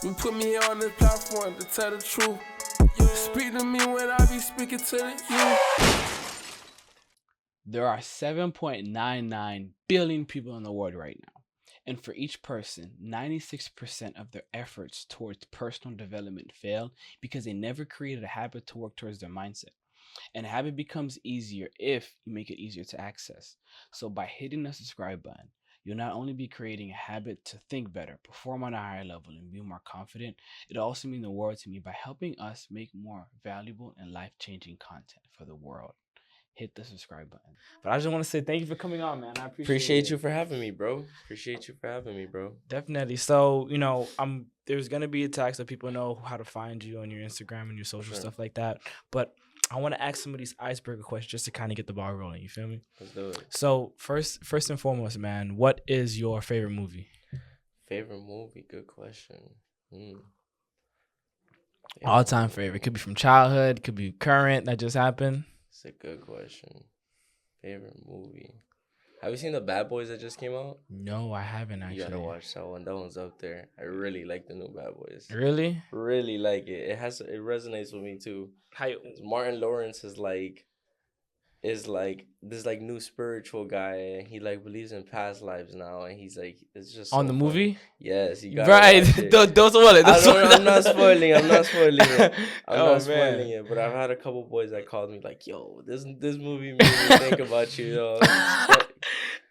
You put me here on this platform to tell the truth. Speak to me when I be speaking to the youth. There are 7.99 billion people in the world right now. And for each person, 96% of their efforts towards personal development fail because they never created a habit to work towards their mindset. And habit becomes easier if you make it easier to access. So by hitting the subscribe button, you'll not only be creating a habit to think better, perform on a higher level, and be more confident, it also means the world to me by helping us make more valuable and life-changing content for the world. Hit the subscribe button. But I just want to say thank you for coming on, man. I Appreciate you for having me, bro. Definitely. So, there's gonna be a tag so people know how to find you on your Instagram and your social stuff like that. But I want to ask some of these icebreaker questions just to kind of get the ball rolling. You feel me? Let's do it. So first and foremost, man, what is your favorite movie? Favorite movie? Good question. All time favorite. Could be from childhood. Could be current that just happened. It's a good question. Favorite movie. Have you seen the Bad Boys that just came out? No, I haven't actually. You gotta watch that one. That one's up there. I really like the new Bad Boys. Really? Really like it. It resonates with me too. Martin Lawrence is like this new spiritual guy, and he like believes in past lives now, and he's like, it's just on so the funny. movie. Yes, you got right. Don't spoil it. I'm not spoiling it. I'm not spoiling man. it. But I've had a couple boys that called me like, "Yo, this movie made me think about you."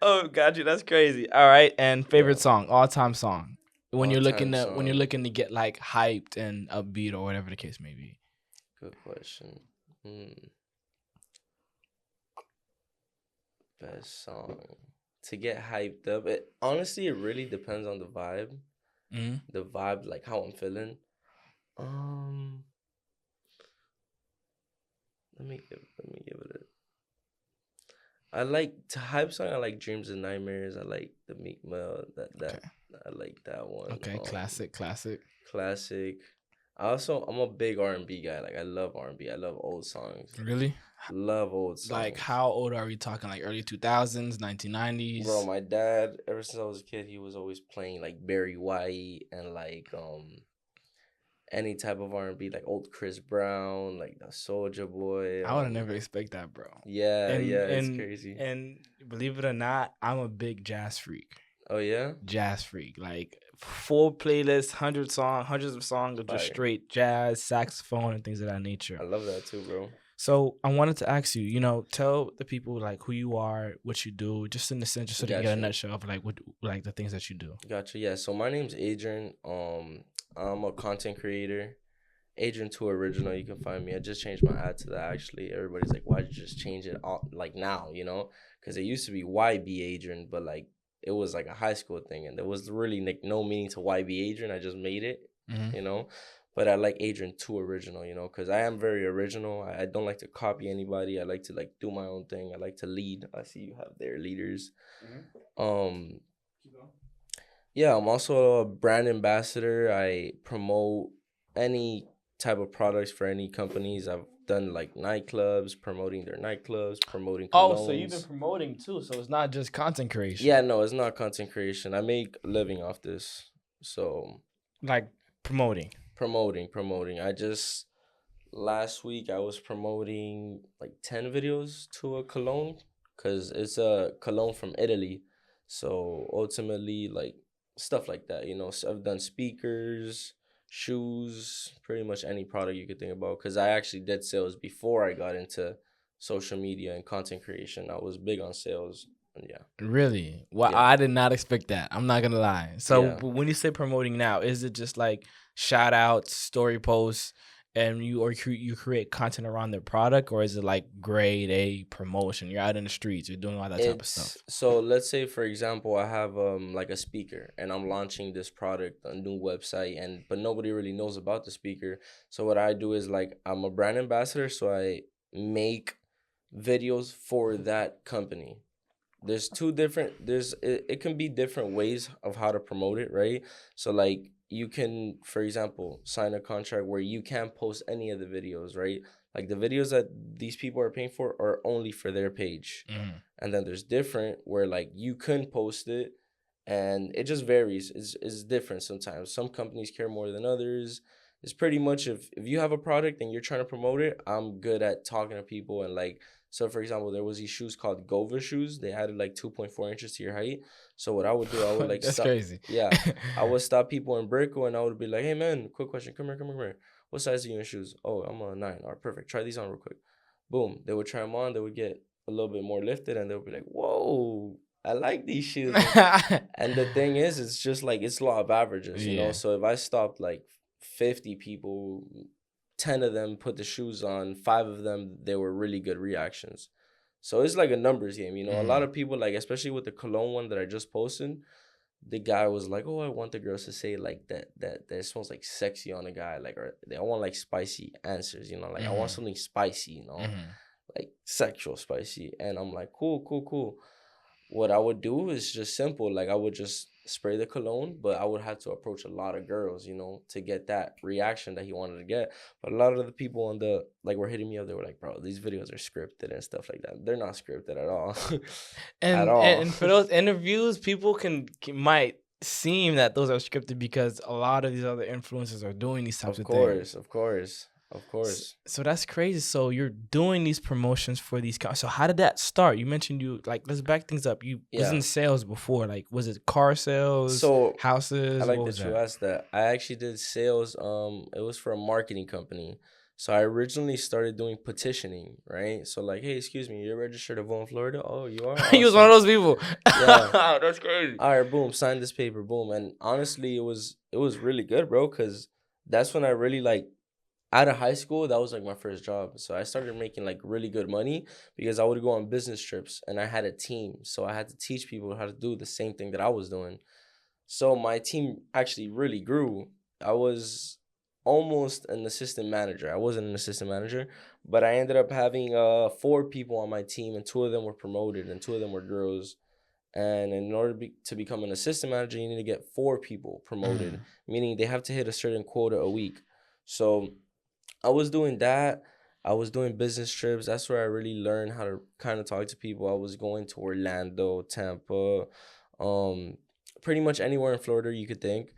Oh, got you. That's crazy. All right, and favorite song, all time song. When you're looking to get like hyped and upbeat or whatever the case may be. Good question. Best song to get hyped up. Honestly, it really depends on the vibe. The vibe, like how I'm feeling. Let me give it I like to hype song. I like Dreams and Nightmares. I like the Meek Mill. Okay. I like that one. Okay, classic. I'm a big R&B guy. Like I love R&B. I love old songs. Really? Love old songs. Like how old are we talking? Like early 2000s, 1990s? Bro, my dad, ever since I was a kid, he was always playing like Barry White and like any type of R&B, like old Chris Brown, like the Soulja Boy. I would have never expect that, bro. Yeah, it's crazy. And believe it or not, I'm a big jazz freak. Oh yeah? Jazz freak. Like full playlist, hundreds of songs of just straight jazz, saxophone, and things of that nature. I love that too, bro. So I wanted to ask you, tell the people like who you are, what you do, just in the sense, just so they can get a nutshell of like what like the things that you do. Gotcha. Yeah. So my name's Adrian. I'm a content creator. Adrian 2 Original. You can find me. I just changed my ad to that. Actually, everybody's like, "Why'd you just change it all like now?" Because it used to be YB Adrian, but like it was like a high school thing, and there was really like no meaning to YB Adrian. I just made it. But I like Adrian 2 Original, because I am very original. I don't like to copy anybody. I like to like do my own thing. I like to lead. I see you have their leaders. Yeah, I'm also a brand ambassador. I promote any type of products for any companies. I've done like nightclubs, promoting their nightclubs, promoting colognes. Oh, so you've been promoting too. So it's not just content creation. Yeah, no, it's not content creation. I make a living off this. So like promoting. Last week I was promoting like 10 videos to a cologne, because it's a cologne from Italy. So ultimately, like stuff like that, So I've done speakers, shoes, pretty much any product you could think about, because I actually did sales before I got into social media and content creation. I was big on sales. Yeah. Really? Well, yeah. I did not expect that. I'm not gonna lie. So when you say promoting now, is it just like shout outs, story posts, and you create content around their product, or is it like grade A promotion? You're out in the streets, you're doing all that type of stuff. So let's say, for example, I have like a speaker, and I'm launching this product, a new website, but nobody really knows about the speaker. So what I do is like I'm a brand ambassador, so I make videos for that company. There's it can be different ways of how to promote it, right? So like you can, for example, sign a contract where you can't post any of the videos, right? Like the videos that these people are paying for are only for their page. And then there's different where like you can post it and it just varies. It's different sometimes. Some companies care more than others. It's pretty much if you have a product and you're trying to promote it, I'm good at talking to people and like, so for example, there was these shoes called Gova shoes. They added like 2.4 inches to your height. So what I would do, I would like That's stop. crazy. Yeah, I would stop people in Brickell and I would be like, hey man, quick question, come here. What size are you in shoes? Oh, I'm a 9. All right, perfect. Try these on real quick. Boom. They would try them on. They would get a little bit more lifted and they would be like, whoa, I like these shoes. And the thing is, it's just like it's law of averages, you know. Yeah. So if I stopped like 50 people, 10 of them put the shoes on, 5 of them they were really good reactions. So it's like a numbers game, you know. A lot of people, like especially with the cologne one that I just posted, the guy was like, "Oh, I want the girls to say like that smells like sexy on a guy, like, or I want like spicy answers, you know, like I want something spicy, you know, like sexual spicy." And I'm like, cool. What I would do is just simple. Like I would just spray the cologne, but I would have to approach a lot of girls, you know, to get that reaction that he wanted to get. But a lot of the people on the like were hitting me up. They were like, "Bro, these videos are scripted and stuff like that." They're not scripted at all, at And all. and for those interviews, people might seem that those are scripted because a lot of these other influencers are doing these types Of of things. course, of course, of course. So that's crazy. So you're doing these promotions for these cars. So how did that start? You mentioned you like let's back things up. You was Yeah. in sales before. Like was it car sales, So houses? I like What that was you that? asked that. I actually did sales. It was for a marketing company. So I originally started doing petitioning, right? So like, hey, excuse me, you're registered to vote in Florida? Oh, you are? He was one of Awesome. those people. Yeah. That's crazy. All right, boom, sign this paper, boom. And honestly, it was really good, bro, because that's when I really like out of high school, that was like my first job. So I started making like really good money because I would go on business trips and I had a team. So I had to teach people how to do the same thing that I was doing. So my team actually really grew. I was almost an assistant manager. I wasn't an assistant manager, but I ended up having 4 people on my team, and 2 of them were promoted, and 2 of them were girls. And in order to become an assistant manager, you need to get 4 people promoted, meaning they have to hit a certain quota a week. So I was doing that. I was doing business trips. That's where I really learned how to kind of talk to people. I was going to Orlando, Tampa, um, pretty much anywhere in Florida you could think.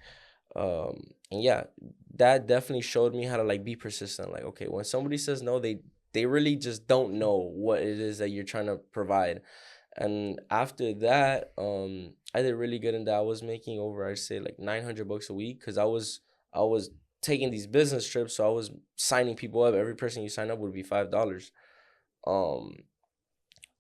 And yeah, that definitely showed me how to like be persistent. Like, okay, when somebody says no, they really just don't know what it is that you're trying to provide. And after that, I did really good in that. I was making over, I'd say like $900 a week because I was taking these business trips, so I was signing people up. Every person you sign up would be $5. Um,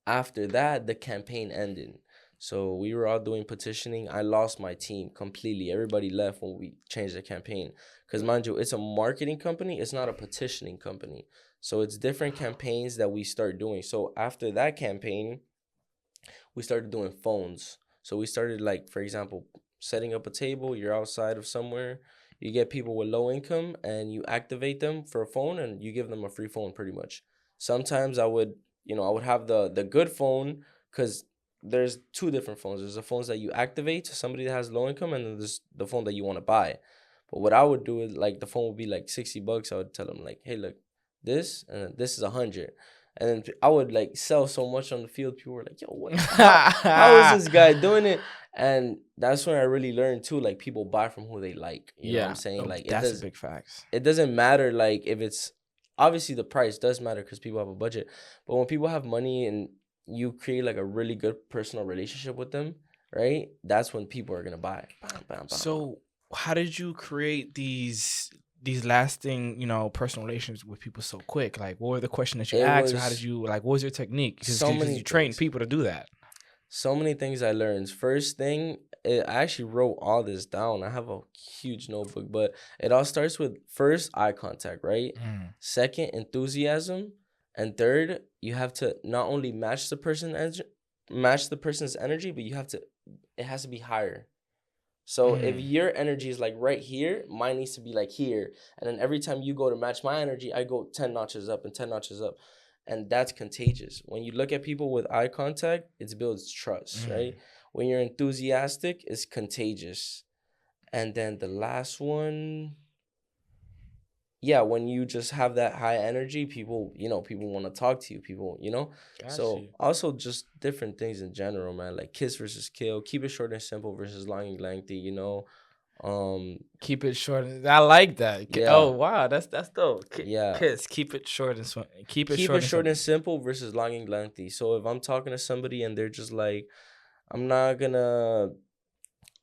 After that, the campaign ended. So we were all doing petitioning. I lost my team completely. Everybody left when we changed the campaign. Because mind you, it's a marketing company. It's not a petitioning company. So it's different campaigns that we start doing. So after that campaign, we started doing phones. So we started like, for example, setting up a table. You're outside of somewhere. You get people with low income and you activate them for a phone and you give them a free phone pretty much. Sometimes I would have the good phone because there's 2 different phones. There's the phones that you activate to somebody that has low income, and then there's the phone that you want to buy. But what I would do is like the phone would be like $60. I would tell them like, hey, look, this and then this is 100. And then I would like sell so much on the field. People were like, yo, what? How is this guy doing it? And that's when I really learned too. Like people buy from who they like. You know what I'm saying? Like that's a big facts. it doesn't matter like if it's obviously the price does matter because people have a budget. But when people have money and you create like a really good personal relationship with them, right? That's when people are gonna buy. Bam, bam, bam. So how did you create these lasting, personal relations with people so quick? Like, what were the questions that you It asked, or how was did you like? What was your technique? Because so many you train things. people to do that. So many things I learned. First thing, I actually wrote all this down. I have a huge notebook, but it all starts with first eye contact, right? Second, enthusiasm, and third, you have to not only match the person's energy, but it has to be higher. So if your energy is like right here, mine needs to be like here. And then every time you go to match my energy, I go 10 notches up and 10 notches up. And that's contagious. When you look at people with eye contact, it builds trust, right? When you're enthusiastic, it's contagious. And then the last one, yeah, when you just have that high energy, people, people want to talk to you, people, Got so you. also just different things in general, man, like kiss versus kill, keep it short and simple versus long and lengthy, Keep it short. I like that. yeah, Oh wow, that's dope. yeah, Kiss. Keep it short and keep it keep short it and short simple. and simple versus long and lengthy. So if I'm talking to somebody and they're just like, I'm not gonna,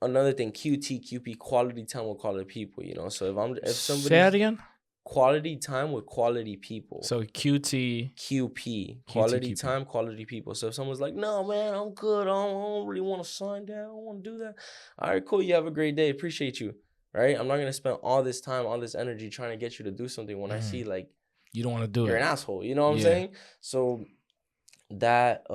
another thing, QP, quality time with quality people, so if Say that somebody's again. quality time with quality people. So QT. QP, quality QP. time, quality people. So if someone's like, no, man, I'm good. I don't really want to sign down. I don't want to do that. All right, cool. You have a great day. Appreciate you. Right? I'm not going to spend all this time, all this energy trying to get you to do something when I see like You don't want to do you're it. an asshole. You know what I'm Yeah. saying? So that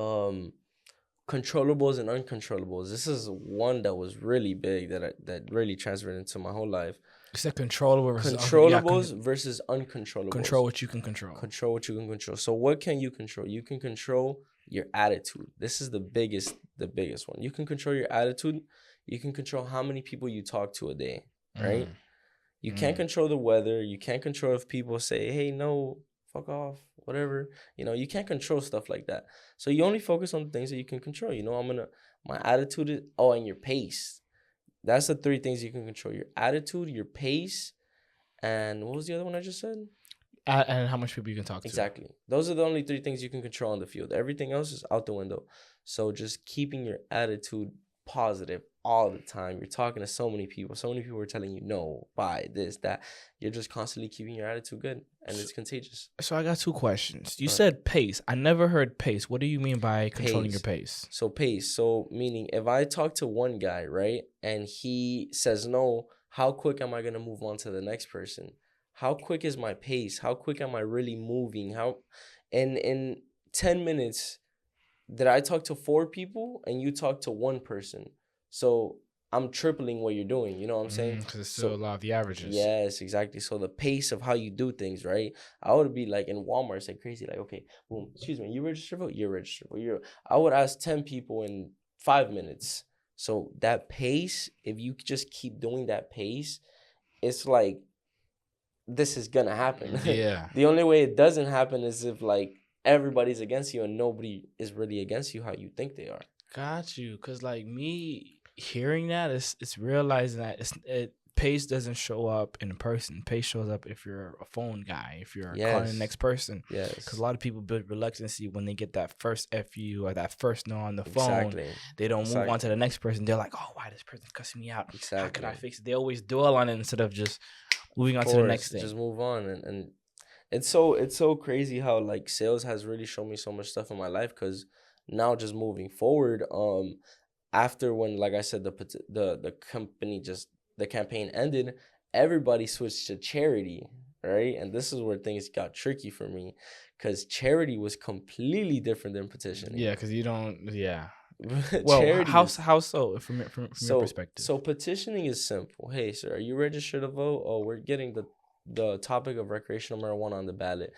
controllables and uncontrollables. This is one that was really big that really transferred into my whole life. You said controllable versus Controllables versus uncontrollables. control what you can control. Control what you can control. So what can you control? You can control your attitude. This is the biggest one. You can control your attitude. You can control how many people you talk to a day, right? You can't control the weather. You can't control if people say, hey, no, fuck off, whatever. You can't control stuff like that. So you only focus on the things that you can control. My attitude is, and your pace. That's the 3 things you can control: your attitude, your pace, and what was the other one I just said? And how much people you can talk to. Exactly. Those are the only 3 things you can control on the field. Everything else is out the window. So just keeping your attitude positive all the time. You're talking to so many people. So many people are telling you no, buy this, that. You're just constantly keeping your attitude good, and it's contagious. So I got 2 questions. You said pace. I never heard pace. What do you mean by controlling your pace? So pace. So meaning if I talk to one guy, right, and he says no, how quick am I going to move on to the next person? How quick is my pace? How quick am I really moving? In 10 minutes, did I talk to 4 people and you talk to 1 person? So I'm tripling what you're doing. You know what I'm saying? Because it's still a lot of the averages. Yes, exactly. So the pace of how you do things, right? I would be like in Walmart, it's like crazy. Like, okay, boom, excuse me, you registerable? You're registerable. I would ask 10 people in 5 minutes. So that pace, if you just keep doing that pace, it's like, this is gonna happen. Yeah. The only way it doesn't happen is if like everybody's against you and nobody is really against you how you think they are. Got you. Because like me hearing that, it's realizing that pace doesn't show up in person. Pace shows up if you're a phone guy, if you're calling the next person. Yes. Because a lot of people build reluctancy when they get that first FU or that first no on the phone. Exactly. They don't move on to the next person. They're like, oh, why this person's cussing me out? Exactly. How can I fix it? They always dwell on it instead of just moving on to the next thing. Just move on. And it's so crazy how like sales has really shown me so much stuff in my life, because now just moving forward, after when, like I said, the company the campaign ended, everybody switched to charity, right? And this is where things got tricky for me, because charity was completely different than petitioning. Yeah, because you don't, yeah. Well, how so from your perspective? So petitioning is simple. Hey, sir, are you registered to vote? Oh, we're getting the topic of recreational marijuana on the ballot.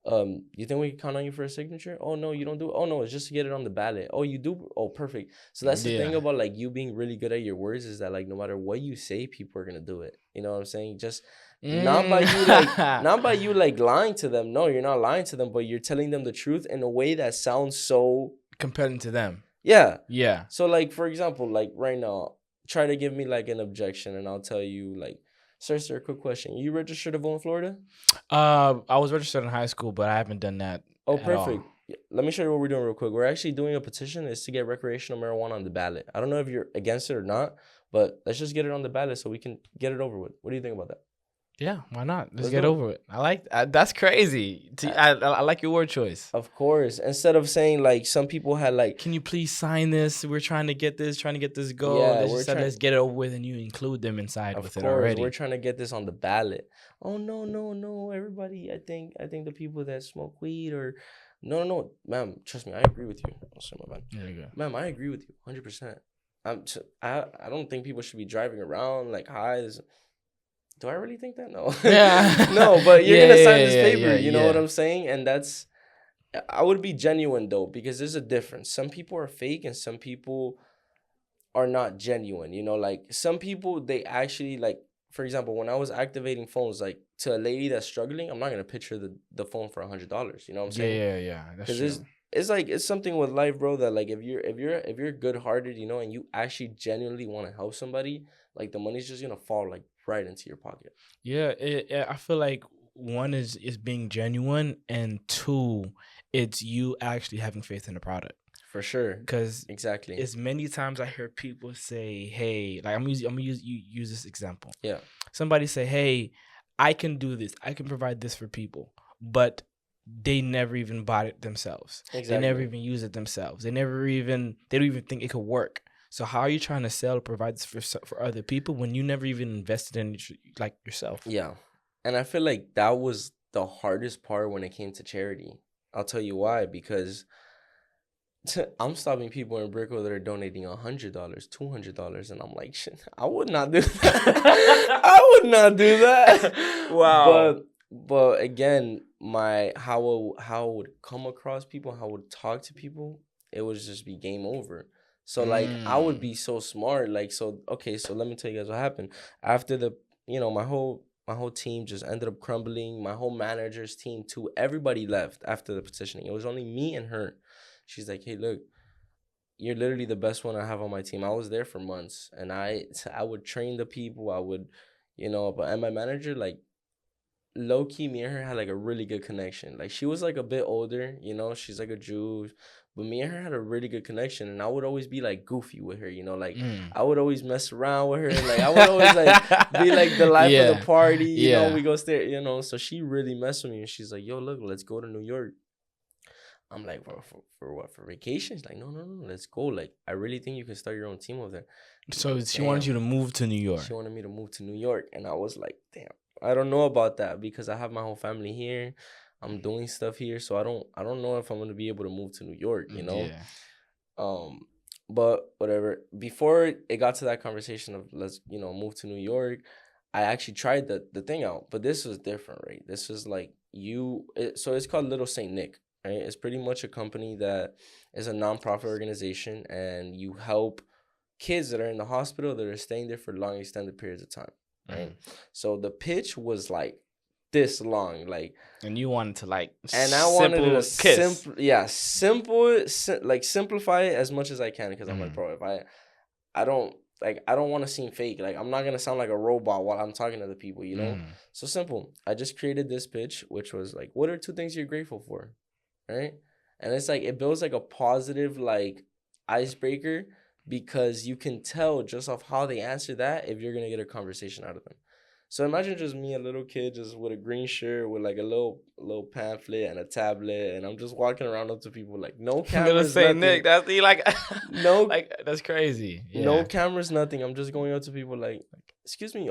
You think we can count on you for a signature? Oh no, you don't do it. Oh no, it's just to get it on the ballot. Oh, you do? Oh, perfect. So that's the thing about like you being really good at your words, is that like no matter what you say, people are gonna do it. You know what I'm saying? Just not by you like lying to them. No, you're not lying to them, but you're telling them the truth in a way that sounds so compelling to them. Yeah. Yeah. So like, for example, like right now, try to give me like an objection and I'll tell you like, sir, quick question. You registered to vote in Florida? I was registered in high school, but I haven't done that. Oh, perfect. Let me show you what we're doing real quick. We're actually doing a petition. It's to get recreational marijuana on the ballot. I don't know if you're against it or not, but let's just get it on the ballot so we can get it over with. What do you think about that? Yeah, why not? Let's get over it. I like that's crazy. I like your word choice. Of course. Instead of saying like some people had like, can you please sign this? We're trying to get this go. Yeah, let's get it over with, and you include them inside with it already. We're trying to get this on the ballot. Oh no, everybody. I think the people that smoke weed or no, ma'am. Trust me, I agree with you. Oh, sorry, my bad. There you go. Ma'am, I agree with you 100%. I don't think people should be driving around like high. Do I really think that? No. Yeah. No, but you're going to sign this paper. You know what I'm saying? And I would be genuine though, because there's a difference. Some people are fake and some people are not genuine. You know, like some people, they actually like for example, when I was activating phones, like to a lady that's struggling, I'm not gonna pitch her the phone for $100. You know what I'm saying? Yeah. That's Because true. it's like it's something with life, bro. That like if you're good hearted, you know, and you actually genuinely want to help somebody, like the money's just gonna fall like right into your pocket. Yeah, I feel like one is being genuine, and two, it's you actually having faith in the product. For sure. Because Exactly. as many times I hear people say, "Hey," like I'm gonna use this example. Yeah. Somebody say, "Hey, I can do this. I can provide this for people," but they never even bought it themselves. Exactly. They never even use it themselves. They don't even think it could work. So how are you trying to sell or provide this for other people when you never even invested in it, like yourself? Yeah. And I feel like that was the hardest part when it came to charity. I'll tell you why. Because I'm stopping people in Brickell that are donating $100, $200, and I'm like, shit, I would not do that. I would not do that. Wow. But again, how I would come across people, how I would talk to people, it would just be game over. So like I would be so smart. Like, so okay, so let me tell you guys what happened. After my whole team just ended up crumbling. My whole manager's team too. Everybody left after the petitioning. It was only me and her. She's like, hey, look, you're literally the best one I have on my team. I was there for months, and I would train the people. I would, and my manager, like, low key, me and her had like a really good connection. Like, she was like a bit older, she's like a Jew, but me and her had a really good connection, and I would always be like goofy with her, like I would always mess around with her, like I would always like be like the life of the party, we go stay, so she really messed with me, and she's like, yo, look, let's go to New York. I'm like, well, for what? For vacations? Like, no, let's go. Like, I really think you can start your own team over there. So she wanted you to move to New York. She wanted me to move to New York, and I was like, damn, I don't know about that because I have my whole family here. I'm doing stuff here, so I don't know if I'm gonna be able to move to New York. Yeah. But whatever. Before it got to that conversation of let's move to New York, I actually tried the thing out, but this was different, right? This was like so it's called Little Saint Nick. Right? It's pretty much a company that is a nonprofit organization, and you help kids that are in the hospital that are staying there for long, extended periods of time. Right? So the pitch was like this long, like, and you wanted to and I wanted to simplify it as much as I can, because I'm like, bro, if I don't want to seem fake. Like, I'm not gonna sound like a robot while I'm talking to the people, So simple. I just created this pitch, which was like, what are 2 things you're grateful for? Right? And it's like, it builds like a positive like icebreaker, because you can tell just off how they answer that if you're gonna get a conversation out of them. So imagine just me, a little kid, just with a green shirt, with like a little pamphlet and a tablet, and I'm just walking around up to people, like, no cameras, nothing. Nick, that's the no, like, that's crazy. Yeah. No cameras, nothing. I'm just going up to people like, excuse me,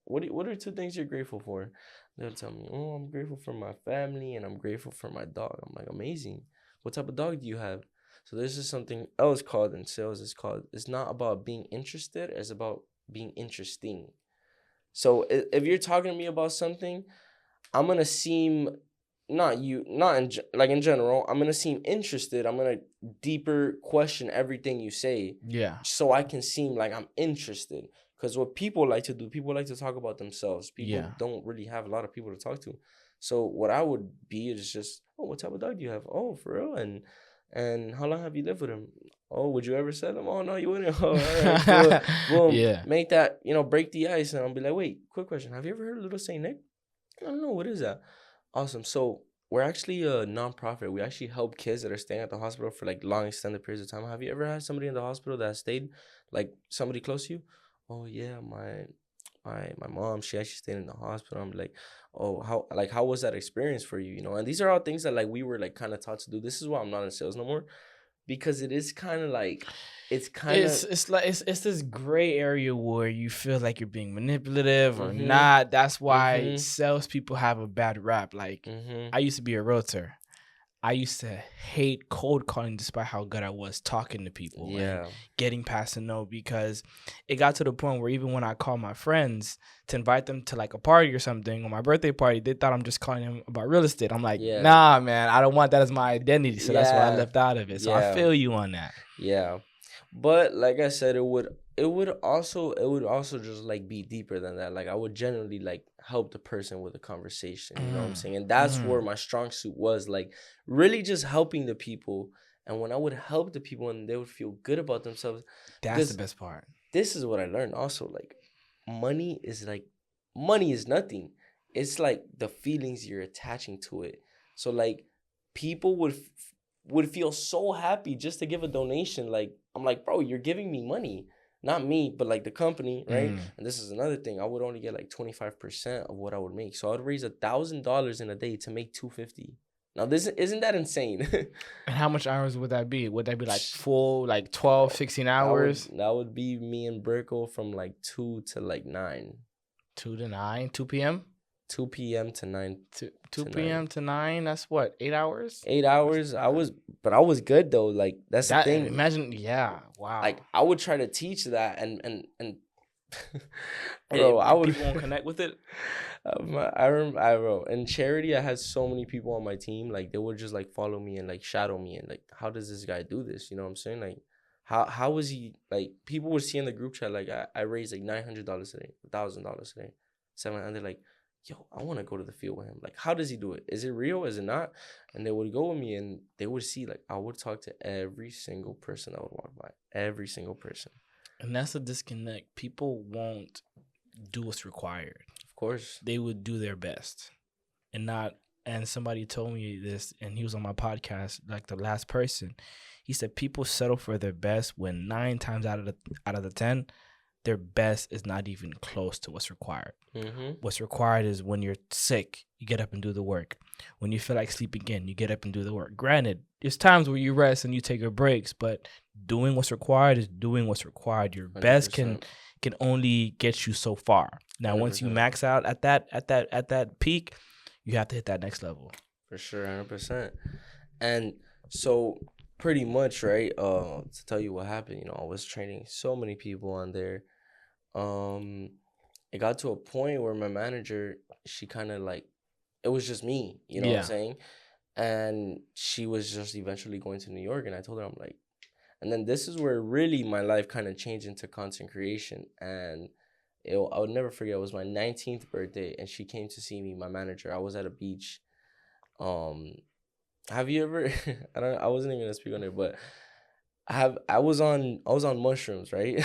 what are 2 things you're grateful for? They'll tell me, oh, I'm grateful for my family and I'm grateful for my dog. I'm like, amazing. What type of dog do you have? So this is something else called in sales. It's not about being interested. It's about being interesting. So if you're talking to me about something, I'm going to seem, in general, I'm going to seem interested. I'm going to deeper question everything you say. Yeah. So I can seem like I'm interested. Because what people like to do, people like to talk about themselves. People don't really have a lot of people to talk to. So what I would be is just, oh, what type of dog do you have? Oh, for real? And how long have you lived with him? Oh, would you ever sell him? Oh, no, you wouldn't. Oh, all right, cool. Boom. Yeah. Make that, break the ice. And I'll be like, wait, quick question. Have you ever heard of Little Saint Nick? I don't know. What is that? Awesome. So we're actually a nonprofit. We actually help kids that are staying at the hospital for like long, extended periods of time. Have you ever had somebody in the hospital that stayed, like somebody close to you? Oh yeah, my mom, she actually stayed in the hospital. I'm like, oh, how was that experience for you? And these are all things that like we were like kind of taught to do. This is why I'm not in sales no more, because it is kind of like it's this gray area where you feel like you're being manipulative or not. That's why salespeople have a bad rap. Like, I used to be a realtor. I used to hate cold calling despite how good I was talking to people and getting past a no, because it got to the point where even when I call my friends to invite them to like a party or something, or my birthday party, they thought I'm just calling them about real estate. I'm like, nah, man, I don't want that as my identity. So that's why I left out of it. So I feel you on that. Yeah. But like I said, it would also just like be deeper than that. Like I would generally like help the person with a conversation, you know what I'm saying? And that's where my strong suit was, like really just helping the people. And when I would help the people and they would feel good about themselves, That's the best part. this is what I learned also. Like money is nothing. It's like the feelings you're attaching to it. So like people would feel so happy just to give a donation. Like I'm like, bro, you're giving me money. Not me, but like the company, right? And this is another thing. I would only get like 25% of what I would make. So I would raise $1,000 in a day to make $250. Now this isn't that insane. And how much hours would that be? Would that be like full, like 12, 16 hours? That would be me and Burko from like 2 to like 9. 2 to 9, 2 p.m. 2 p.m. to 9. 2 p.m. to 9. That's what, 8 hours? 8 hours. I was good though. Like that's the thing. Imagine, yeah, wow. Like I would try to teach that and bro, I would. People won't connect with it. I remember, bro, in charity, I had so many people on my team. Like they would just like follow me and like shadow me and like, how does this guy do this? You know what I'm saying? Like, how was he? Like people would see in the group chat like I raised like $900 today, $1,000 today, 700. They're like, yo, I want to go to the field with him. Like, how does he do it? Is it real? Is it not? And they would go with me and they would see like I would talk to every single person that would walk by, every single person. And that's a disconnect. People won't do what's required. Of course. They would do their best. And somebody told me this, and he was on my podcast, like the last person. He said people settle for their best when 9 times out of the 10, their best is not even close to what's required. What's required is when you're sick, you get up and do the work. When you feel like sleeping in, you get up and do the work. Granted, there's times where you rest and you take your breaks, but doing what's required is doing what's required. Your 100%. Best can only get you so far. Now, 100%. Once you max out at that peak, you have to hit that next level. For sure, 100%. And so pretty much, right, to tell you what happened, I was training so many people on there. It got to a point where my manager, she kind of like, it was just me, you know what I'm saying? And she was just eventually going to New York, and I told her, I'm like, and then this is where really my life kind of changed into content creation. And I would never forget, it was my 19th birthday, and she came to see me, my manager. I was at a beach. Have you ever, I wasn't even gonna speak on it, but I was on mushrooms, right?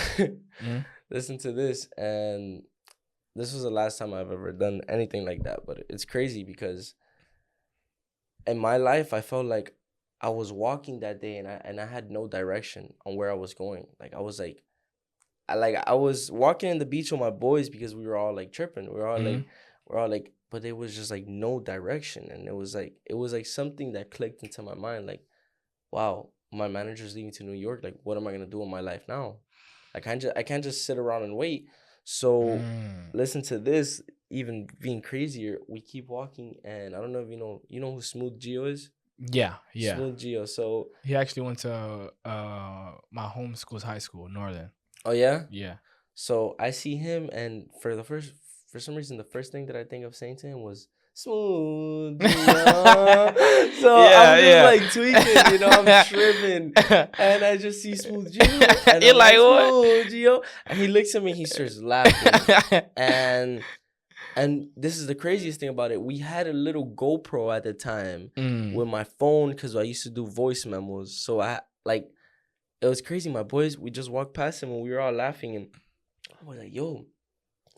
Listen to this, and this was the last time I've ever done anything like that. But it's crazy because in my life, I felt like I was walking that day and I had no direction on where I was going. Like I was like, I was walking in the beach with my boys because we were all like tripping. We're all like, but there was just like no direction. And it was like something that clicked into my mind. Like, wow, my manager's leaving to New York. Like, what am I gonna do in my life now? I can't just sit around and wait. So listen to this, even being crazier, we keep walking, and I don't know if you know who Smooth Geo is? Yeah. Smooth Geo. So he actually went to my home school's high school, Northern. Oh yeah? Yeah. So I see him, and for some reason, the first thing that I think of saying to him was Smooth Geo. So I'm just like tweaking, I'm tripping. And I just see Smooth Geo. And you're like, what? Smooth Geo. And he looks at me, he starts laughing. And this is the craziest thing about it. We had a little GoPro at the time with my phone, because I used to do voice memos. So it was crazy. My boys, we just walked past him and we were all laughing. And I was like, yo,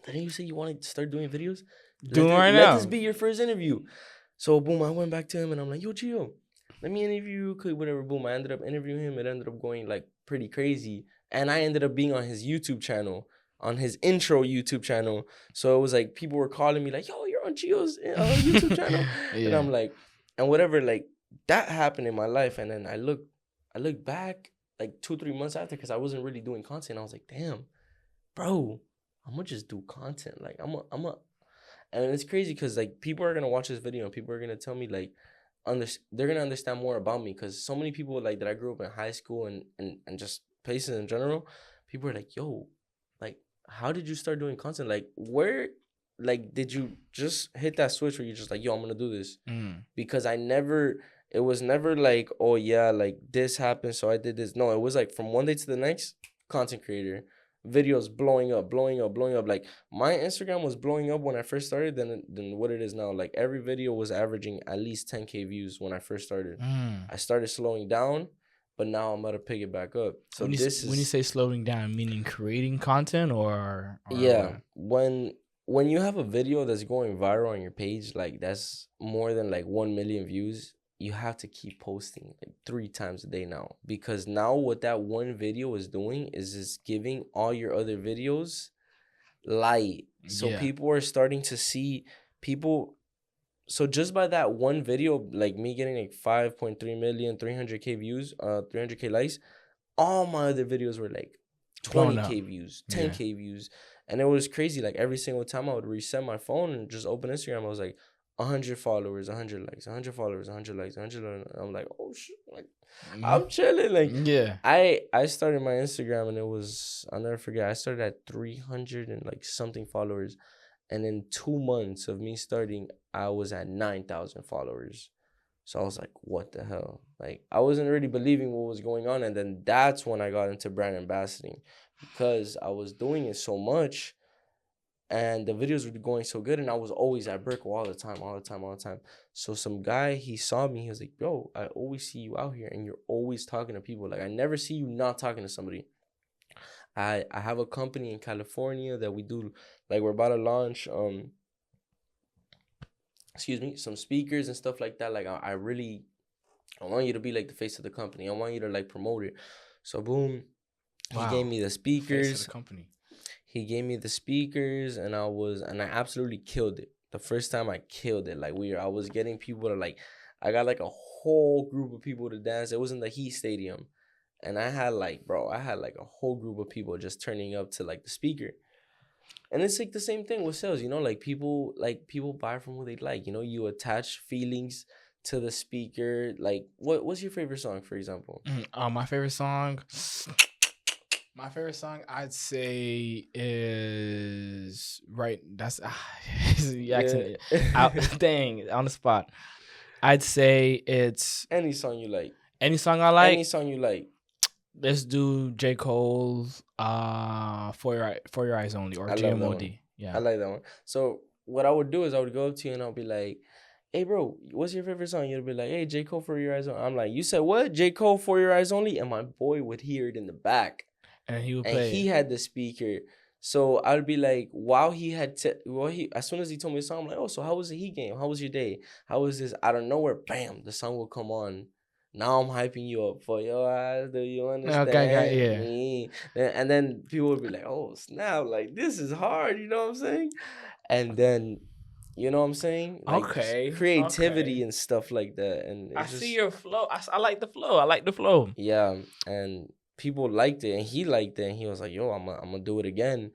didn't you say you wanted to start doing videos? Let this be your first interview. So, boom, I went back to him and I'm like, yo, Gio, let me interview you. Whatever, boom. I ended up interviewing him. It ended up going like pretty crazy. And I ended up being on his YouTube channel, on his intro YouTube channel. So it was like people were calling me like, yo, you're on Gio's YouTube channel. Yeah. And I'm like, and whatever, like that happened in my life. And then I look back like 2-3 months after, because I wasn't really doing content. I was like, damn, bro, I'm gonna just do content. Like I'm a and it's crazy because like people are gonna watch this video and people are gonna tell me like they're gonna understand more about me, because so many people like that I grew up in high school and just places in general, people are like, yo, like how did you start doing content? Like where, like did you just hit that switch where you're just like, yo, I'm gonna do this? Because it was never like, oh yeah, like this happened so I did this. No, it was like from one day to the next, content creator. videos blowing up, blowing up, blowing up. Like my Instagram was blowing up when I first started than what it is now. Like every video was averaging at least 10K views when I first started. I started slowing down, but now I'm about to pick it back up. So when you say slowing down, meaning creating content or yeah, what? when you have a video that's going viral on your page, like that's more than like 1 million views, you have to keep posting like 3 times a day now, because now what that one video is doing is just giving all your other videos light. So Yeah. people are starting to see people. So just by that one video, like me getting like 5.3 million, 300K views, 300K likes, all my other videos were like Blown up. 20K views, Yeah. 10K views. And it was crazy. Like every single time I would reset my phone and just open Instagram, I was like 100 followers, 100 likes, 100 followers, 100 likes, 100 likes. I'm like, oh shit, like I'm chilling. Like Yeah. I started my Instagram and it was, I'll never forget, I started at 300 and like something followers. And in 2 months of me starting, I was at 9,000 followers. So I was like, what the hell? Like, I wasn't really believing what was going on. And then that's when I got into brand ambassadoring, because I was doing it so much and the videos were going so good. And I was always at Brickell all the time, all the time, all the time. So some guy, he saw me. He was like, yo, I always see you out here and you're always talking to people. Like, I never see you not talking to somebody. I have a company in California that we do, like, we're about to launch, some speakers and stuff like that. Like, I want you to be like the face of the company. I want you to like promote it. So boom, he gave me the speakers. Face of the company. He gave me the speakers, and I absolutely killed it. The first time I killed it. Like I was getting people to like, I got like a whole group of people to dance. It was in the Heat Stadium, and I had like a whole group of people just turning up to like the speaker. And it's like the same thing with sales, like people buy from who they like. You attach feelings to the speaker. Like what's your favorite song, for example? My favorite song I'd say is right. That's you asking dang, on the spot. I'd say it's Any song you like. Any song I like. Any song you like. Let's do J. Cole's For Your Eyes Only, or GMOD. Yeah. I like that one. So what I would do is I would go up to you and I'll be like, hey bro, what's your favorite song? You'll be like, hey, J. Cole For Your Eyes Only. I'm like, you said what? J. Cole For Your Eyes Only? And my boy would hear it in the back. And he would play. And he had the speaker. So I would be like, while he had as soon as he told me the song, I'm like, oh, so how was the Heat game? How was your day? How was this? Out of nowhere, bam, the song will come on. Now I'm hyping you up. For your eyes, do you understand me? And then people would be like, oh, snap, like, this is hard, you know what I'm saying? And then, you know what I'm saying? Like, creativity and stuff like that. And I see your flow. I like the flow. I like the flow. Yeah, and people liked it, and he liked it, and he was like, yo, I'm gonna do it again.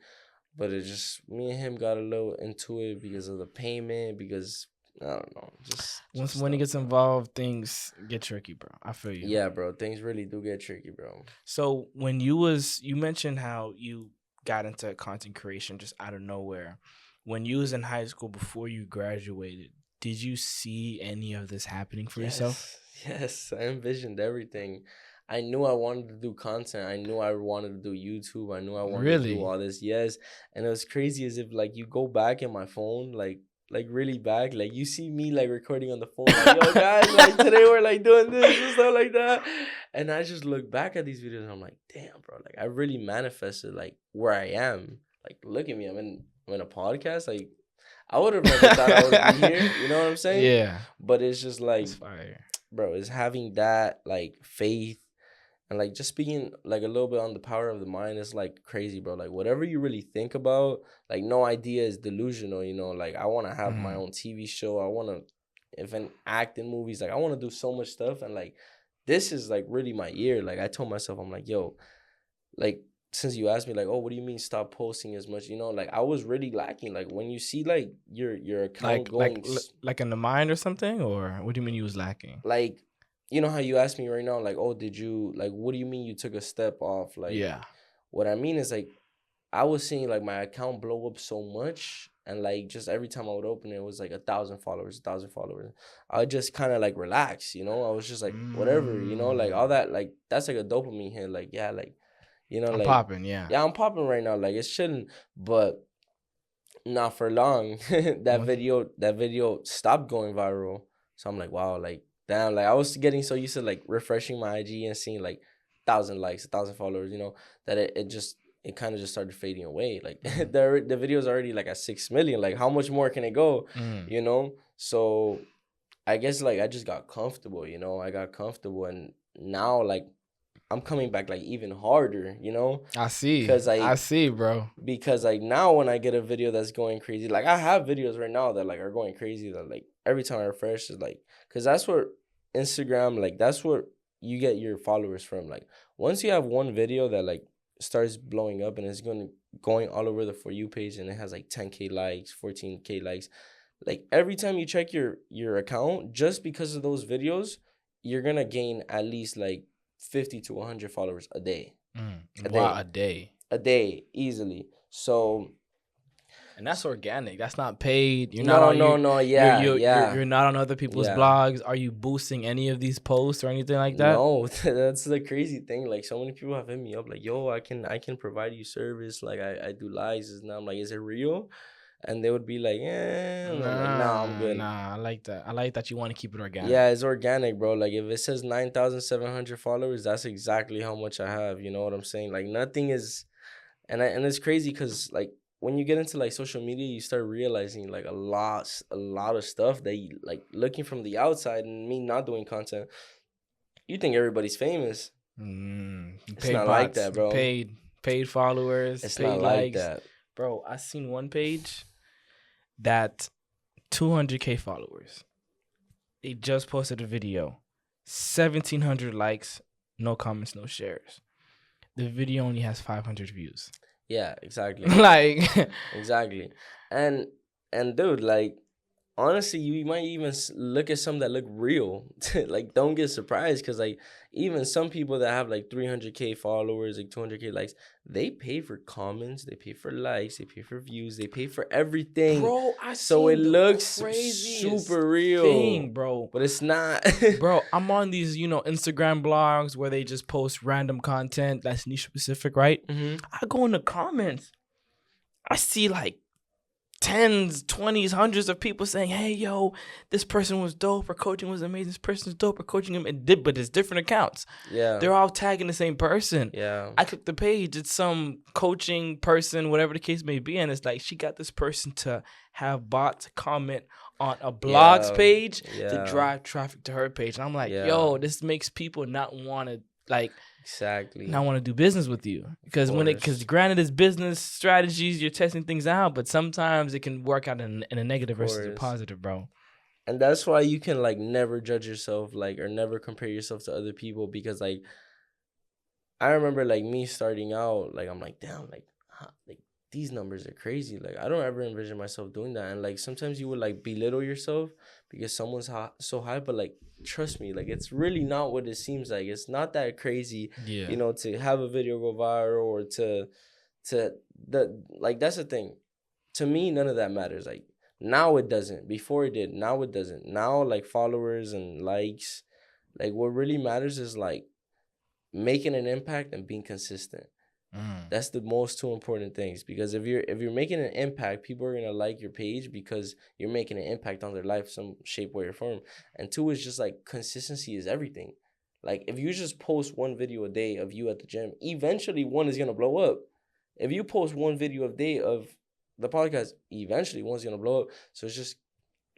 But it just, me and him got a little into it because of the payment, because I don't know, just when it gets involved, things get tricky, bro. I feel you. Yeah, bro, things really do get tricky, bro. So when you mentioned how you got into content creation just out of nowhere. When you was in high school before you graduated, did you see any of this happening for yourself? Yes, I envisioned everything. I knew I wanted to do content. I knew I wanted to do YouTube. I knew I wanted to do all this. Yes. And it was crazy, as if like you go back in my phone, like really back, like you see me like recording on the phone, like, yo guys, like today we're like doing this and stuff like that. And I just look back at these videos and I'm like, damn, bro, like I really manifested like where I am. Like, look at me, I'm in a podcast. Like, I would have never thought I would be here. You know what I'm saying? Yeah. But it's just like, bro, it's having that like faith. And like just speaking like a little bit on the power of the mind is like crazy, bro. Like whatever you really think about, like no idea is delusional, Like I want to have my own TV show. I want to even act in movies. Like I want to do so much stuff. And like this is like really my year. Like I told myself, I'm like, yo, like since you asked me like, oh, what do you mean stop posting as much? Like I was really lacking. Like when you see like your account going like in the mind or something, or what do you mean you was lacking? Like, you know how you asked me right now, like, oh, did you, like, what do you mean you took a step off? Like, yeah. What I mean is, like, I was seeing, like, my account blow up so much. And, like, just every time I would open it, it was, like, 1,000 followers. I would just kind of, like, relax, I was just, like, whatever, like, all that, like, that's, like, a dopamine hit. Like, yeah, like, You know, I'm like popping, yeah. yeah, I'm popping right now. Like, it's chilling, but not for long. that video stopped going viral. So I'm like, wow, like damn, like I was getting so used to like refreshing my IG and seeing like 1,000 likes, 1,000 followers, that it kind of just started fading away. Like the video's already like at 6 million. Like, how much more can it go? So I guess like I just got comfortable, I got comfortable, and now like I'm coming back like even harder, I see. because I see, bro. because like now when I get a video that's going crazy, like I have videos right now that like are going crazy, that like every time I refresh is like, because that's what Instagram, like that's what you get your followers from. Like, once you have one video that like starts blowing up and it's going all over the For You page, and it has like 10K likes, 14K likes, like every time you check your account, just because of those videos, you're gonna gain at least like 50 to 100 followers a day. A day. A day, easily. So, and that's organic. That's not paid. You're no, not on no, your, no, yeah, you're not on other people's yeah. blogs. Are you boosting any of these posts or anything like that? No, that's the crazy thing. Like, so many people have hit me up like, yo, I can provide you service. Like, I do lives. And I'm like, is it real? And they would be like, yeah. I'm like, nah, I'm good. Nah, I like that. I like that you want to keep it organic. Yeah, it's organic, bro. Like, if it says 9,700 followers, that's exactly how much I have. You know what I'm saying? Like, nothing is, and it's crazy because like when you get into like social media, you start realizing like a lot of stuff that you like looking from the outside, and me not doing content, you think everybody's famous. It's not like that, bro. Paid followers. It's paid not like likes. that, bro. I seen one page that 200K followers. They just posted a video, 1,700 likes, no comments, no shares. The video only has 500 views. Yeah, exactly. Like, exactly. And dude, like, honestly, you might even look at some that look real. Like, don't get surprised, because like even some people that have like 300K followers, like 200K likes, they pay for comments, they pay for likes, they pay for views, they pay for everything. bro, I so seen it the looks super real, thing, bro. But it's not. Bro, I'm on these, Instagram blogs where they just post random content that's niche specific, right? I go in the comments, I see like tens, 20s, hundreds of people saying, hey, yo, this person was dope, or coaching was amazing, this person's dope, or coaching him, but it's different accounts. Yeah. They're all tagging the same person. Yeah. I click the page, it's some coaching person, whatever the case may be, and it's like she got this person to have bots comment on a blog's page to drive traffic to her page. And I'm like, yo, this makes people not want to, like, exactly, not want to do business with you, because granted, it's business strategies, you're testing things out, but sometimes it can work out in a negative versus a positive, bro. And that's why you can like never judge yourself, like, or never compare yourself to other people, because like I remember like me starting out, like I'm like, damn, like these numbers are crazy. Like, I don't ever envision myself doing that. And like sometimes you would like belittle yourself because someone's so high, but like trust me, like it's really not what it seems like. It's not that crazy, to have a video go viral, or that's the thing. To me, none of that matters. Like, now it doesn't. Before it did. Now it doesn't. Now, like, followers and likes, like, what really matters is like making an impact and being consistent. That's the most two important things, because if you're making an impact, people are gonna like your page because you're making an impact on their life, some shape, way, or form. And two is just like consistency is everything. Like, if you just post one video a day of you at the gym, eventually one is gonna blow up. If you post one video a day of the podcast, eventually one's gonna blow up. So it's just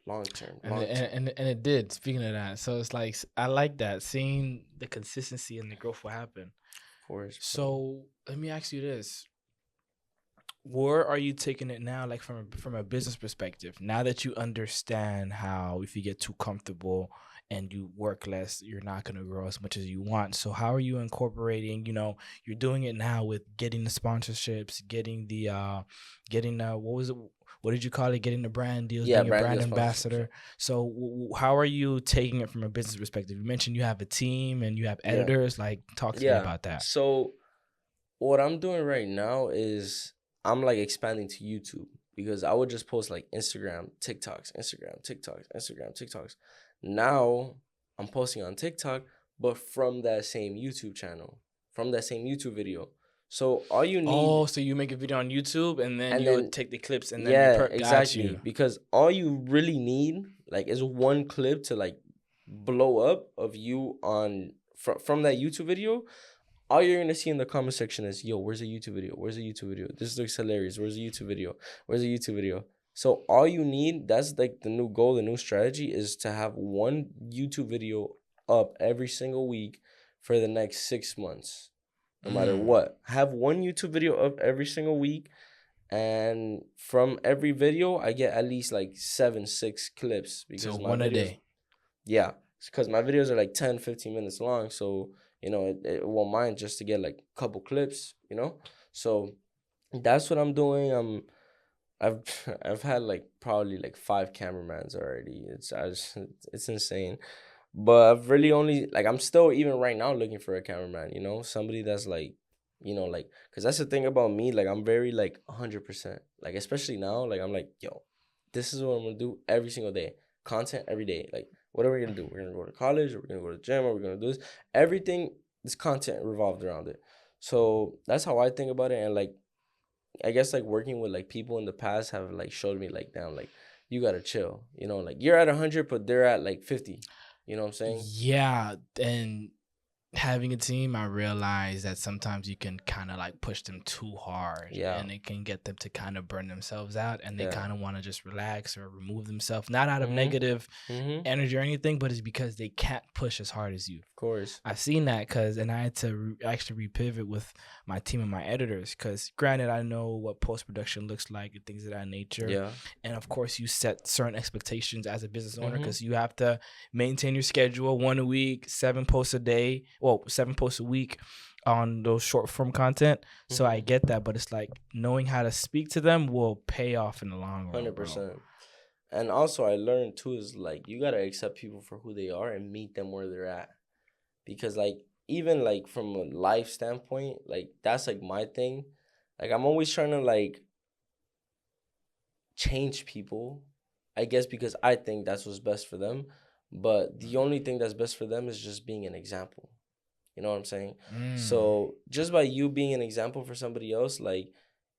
long term. And it did. Speaking of that, so it's like I like that, seeing the consistency and the growth will happen. Of course. So let me ask you this: where are you taking it now, like from a business perspective? Now that you understand how if you get too comfortable and you work less, you're not going to grow as much as you want. So how are you incorporating, you're doing it now with getting the sponsorships, getting the, what did you call it? Getting the brand deals, being a brand ambassador. So how are you taking it from a business perspective? You mentioned you have a team and you have editors. Like, talk to me about that. So what I'm doing right now is I'm like expanding to YouTube, because I would just post like Instagram, TikToks. Now I'm posting on TikTok, but from that same YouTube channel, from that same YouTube video. So all you need, Oh, so you make a video on YouTube and then And you then- take the clips and then yeah, got exactly. you. Because all you really need, like, is one clip to like blow up of you on from that YouTube video. All you're gonna see in the comment section is, "Yo, where's the YouTube video? Where's the YouTube video? This looks hilarious. Where's the YouTube video? Where's the YouTube video?" So all you need, that's like the new goal, the new strategy, is to have one YouTube video up every single week for the next 6 months. No matter what. Have one YouTube video up every single week. And from every video, I get at least like 6 clips. Because So my one videos, a day. Yeah. Because my videos are like 10, 15 minutes long. So, it won't mind just to get like a couple clips, So that's what I'm doing. I've had like probably like 5 cameramen already. It's insane. But I've really only, like, I'm still even right now looking for a cameraman, somebody that's like, like, because that's the thing about me, like, I'm very like 100%, like, especially now, like, I'm like, yo, this is what I'm gonna do every single day, content every day. Like, what are we gonna do? We're gonna go to college, or we're gonna go to the gym, or we're gonna do this. Everything, this content revolved around it. So that's how I think about it. And like, I guess like working with like people in the past have like showed me like, damn, like, you gotta chill, like, you're at 100 but they're at like 50. You know what I'm saying? Yeah, and having a team, I realize that sometimes you can kind of like push them too hard, Yeah. and it can get them to kind of burn themselves out, and they Yeah. kind of want to just relax or remove themselves, not out of Mhm. negative Mm-hmm. energy or anything, but it's because they can't push as hard as you. Of course. I've seen that and I had to actually repivot with my team and my editors, because granted, I know what post-production looks like and things of that nature. Yeah. And of course, you set certain expectations as a business owner, Mhm. because you have to maintain your schedule, 1 a week, 7 posts a day, 7 posts a week on those short form content. So I get that, but it's like knowing how to speak to them will pay off in the long run. 100%. And also, I learned too is like, you gotta accept people for who they are and meet them where they're at. Because like, even like from a life standpoint, like, that's like my thing. Like, I'm always trying to like change people, I guess, because I think that's what's best for them. But the only thing that's best for them is just being an example. You know what I'm saying? So just by you being an example for somebody else, like,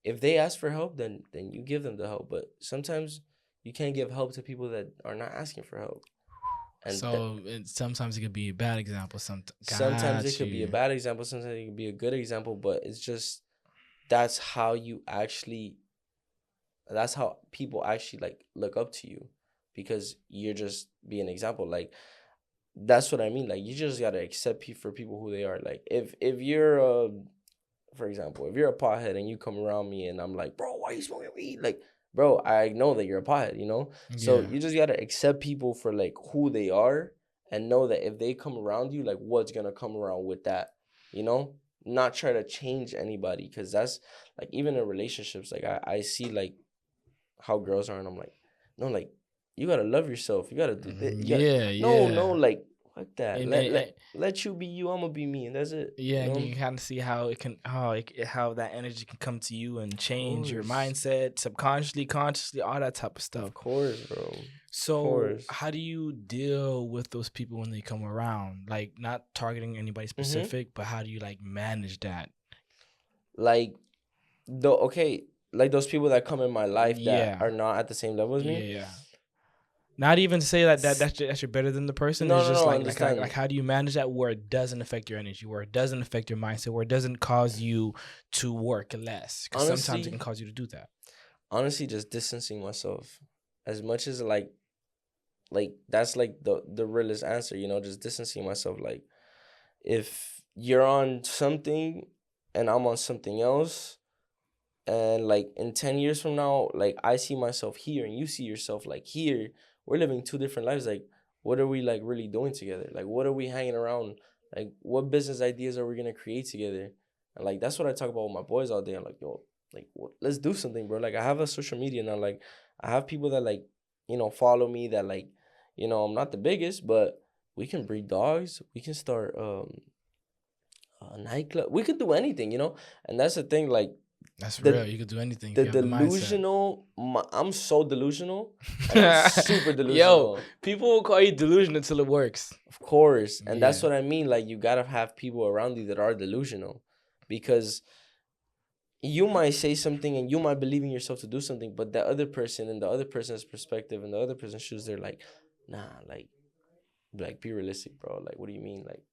if they ask for help, then you give them the help. But sometimes you can't give help to people that are not asking for help. And so sometimes it could be a bad example. sometimes it could be a bad example. Sometimes it could be a good example. But it's just, that's how people actually like look up to you, because you're just being an example. Like, that's what I mean. Like, you just gotta accept people who they are. Like, if you're for example, if you're a pothead and you come around me and I'm like, bro, why are you smoking weed? Like, bro, I know that you're a pothead, So Yeah. you just gotta accept people for like who they are, and know that if they come around you, like, what's gonna come around with that, Not try to change anybody, because that's like, even in relationships, like, I see like how girls are, and I'm like, no, like, you gotta love yourself. You gotta do this. No, like, fuck that. And Let you be you. I'm gonna be me, and that's it. yeah, and you can kind of see how it can how that energy can come to you and change your course. mindset subconsciously, consciously, all that type of stuff. Of course, bro. So course. how do you deal with those people when they come around? Like, not targeting anybody specific, but how do you like manage that? Like, like those people that come in my life that are not at the same level as me. Yeah. Not even to say that you're better than the person. No, it's just understand. like how do you manage that where it doesn't affect your energy, where it doesn't affect your mindset, where it doesn't cause you to work less? Because sometimes it can cause you to do that. Honestly, just distancing myself as much as like that's like the realest answer, just distancing myself. Like, if you're on something and I'm on something else, and like in 10 years from now, like, I see myself here and you see yourself like here, we're living 2 different lives. Like, what are we like really doing together? Like, what are we hanging around? Like, what business ideas are we gonna create together? And like, that's what I talk about with my boys all day. I'm like, yo, like, let's do something, bro. Like, I have a social media now. Like, I have people that like, follow me, that like, I'm not the biggest, but we can breed dogs. We can start a nightclub. We could do anything, And that's the thing, like, that's real. You could do anything. The delusional. I'm so delusional. And I'm super delusional. Yo, people will call you delusional until it works. Of course. And that's what I mean. Like, you got to have people around you that are delusional. Because you might say something and you might believe in yourself to do something, but the other person and the other person's perspective and the other person's shoes, they're like, nah, like be realistic, bro. Like, what do you mean? Like,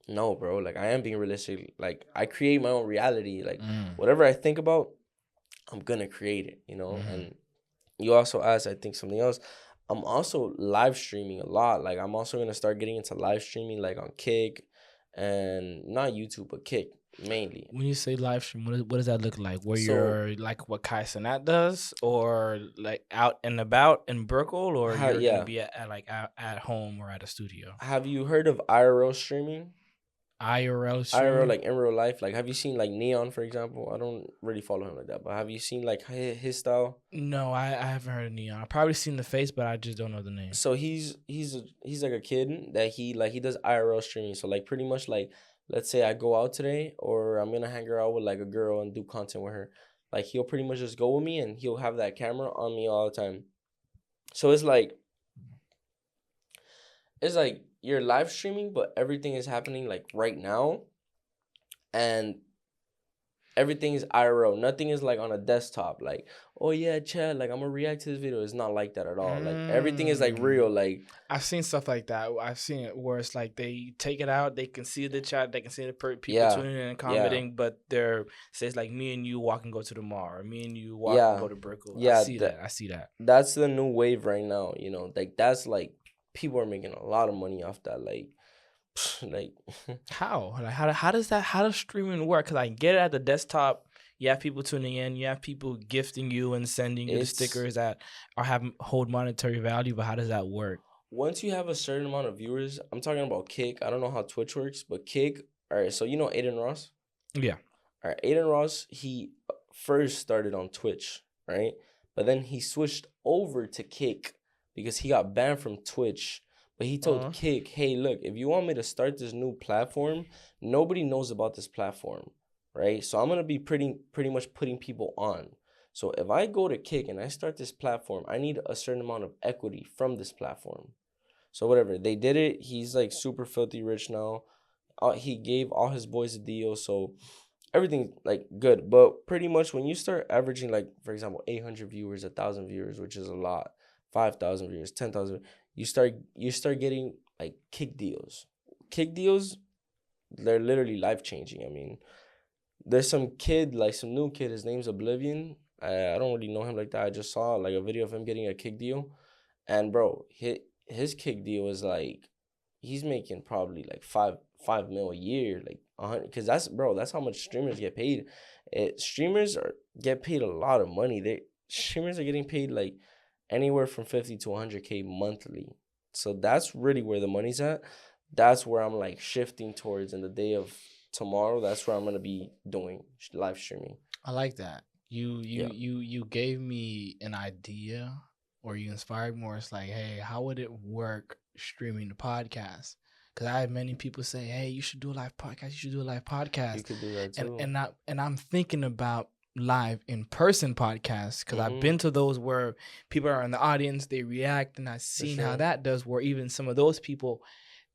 no, bro. Like, I am being realistic. Like, I create my own reality. Like, whatever I think about, I'm gonna create it, you know? And you also asked, I think, something else. I'm also live streaming a lot. Like, I'm also gonna start getting into live streaming, like on Kick, and not YouTube, but Kick mainly. When you say live stream, what does that look like? Where So- you're like what Kai Cenat does, or like out and about in Brickell, or you're Yeah. gonna be at home or at a studio? Have you heard of IRL streaming? IRL stream? IRL, like in real life. Like, have you seen like Neon, for example? I don't really follow him like that, but have you seen like his style? No, I haven't heard of Neon. I've probably seen the face, but I just don't know the name. So he's like a kid that he does IRL streaming. So like pretty much like, let's say I go out today or I'm gonna hang out with like a girl and do content with her. Like, he'll pretty much just go with me and he'll have that camera on me all the time. So it's like you're live streaming, but everything is happening like right now, and everything is IRL. Nothing is like on a desktop. Like, oh yeah, Chad, like I'm gonna react to this video. It's not like that at all. Like, everything is like real. Like, I've seen stuff like that. I've seen it where it's like they take it out, they can see the chat, they can see the people Yeah. tuning in and commenting, but they're says like me and you walk and go to the mall, or me and you walk Yeah. and go to Brickell. Yeah, I see that. that's the new wave right now. You know, like that's like people are making a lot of money off that. Like How? Like how does streaming work? Because I get it at the desktop. You have people tuning in. You have people gifting you and sending you the It's- stickers that hold monetary value. But how does that work? once you have a certain amount of viewers, I'm talking about Kick. I don't know how Twitch works, but Kick. All right, so you know Aiden Ross. Yeah. All right, Aiden Ross. He first started on Twitch, right? But then he switched over to Kick because he got banned from Twitch. But he told Kick, hey, look, if you want me to start this new platform, nobody knows about this platform, right? So I'm going to be pretty much putting people on. So if I go to Kick and I start this platform, I need a certain amount of equity from this platform. So whatever, they did it. He's like super filthy rich now. He gave all his boys a deal. So everything like good. But pretty much when you start averaging, like, for example, 800 viewers, 1,000 viewers, which is a lot, 5,000 viewers, 10,000, you start getting like Kick deals. Kick deals, they're literally life changing. I mean, there's some new kid. His name's Oblivion. I don't really know him like that. I just saw like a video of him getting a Kick deal, and bro, his Kick deal is like he's making probably like five mil a year, like 100. Because that's how much streamers get paid. Streamers get paid a lot of money. Streamers are getting paid like anywhere from 50 to 100K monthly. So that's really where the money's at. That's where I'm like shifting towards in the day of tomorrow. That's where I'm gonna be doing live streaming. I like that. You gave me an idea, or you inspired me. Where it's like, hey, how would it work streaming the podcast? Because I have many people say, hey, you should do a live podcast. You should do a live podcast. You could do that too. And I'm thinking about live in-person podcasts, because I've been to those where people are in the audience, they react, and I've seen how that does, where even some of those people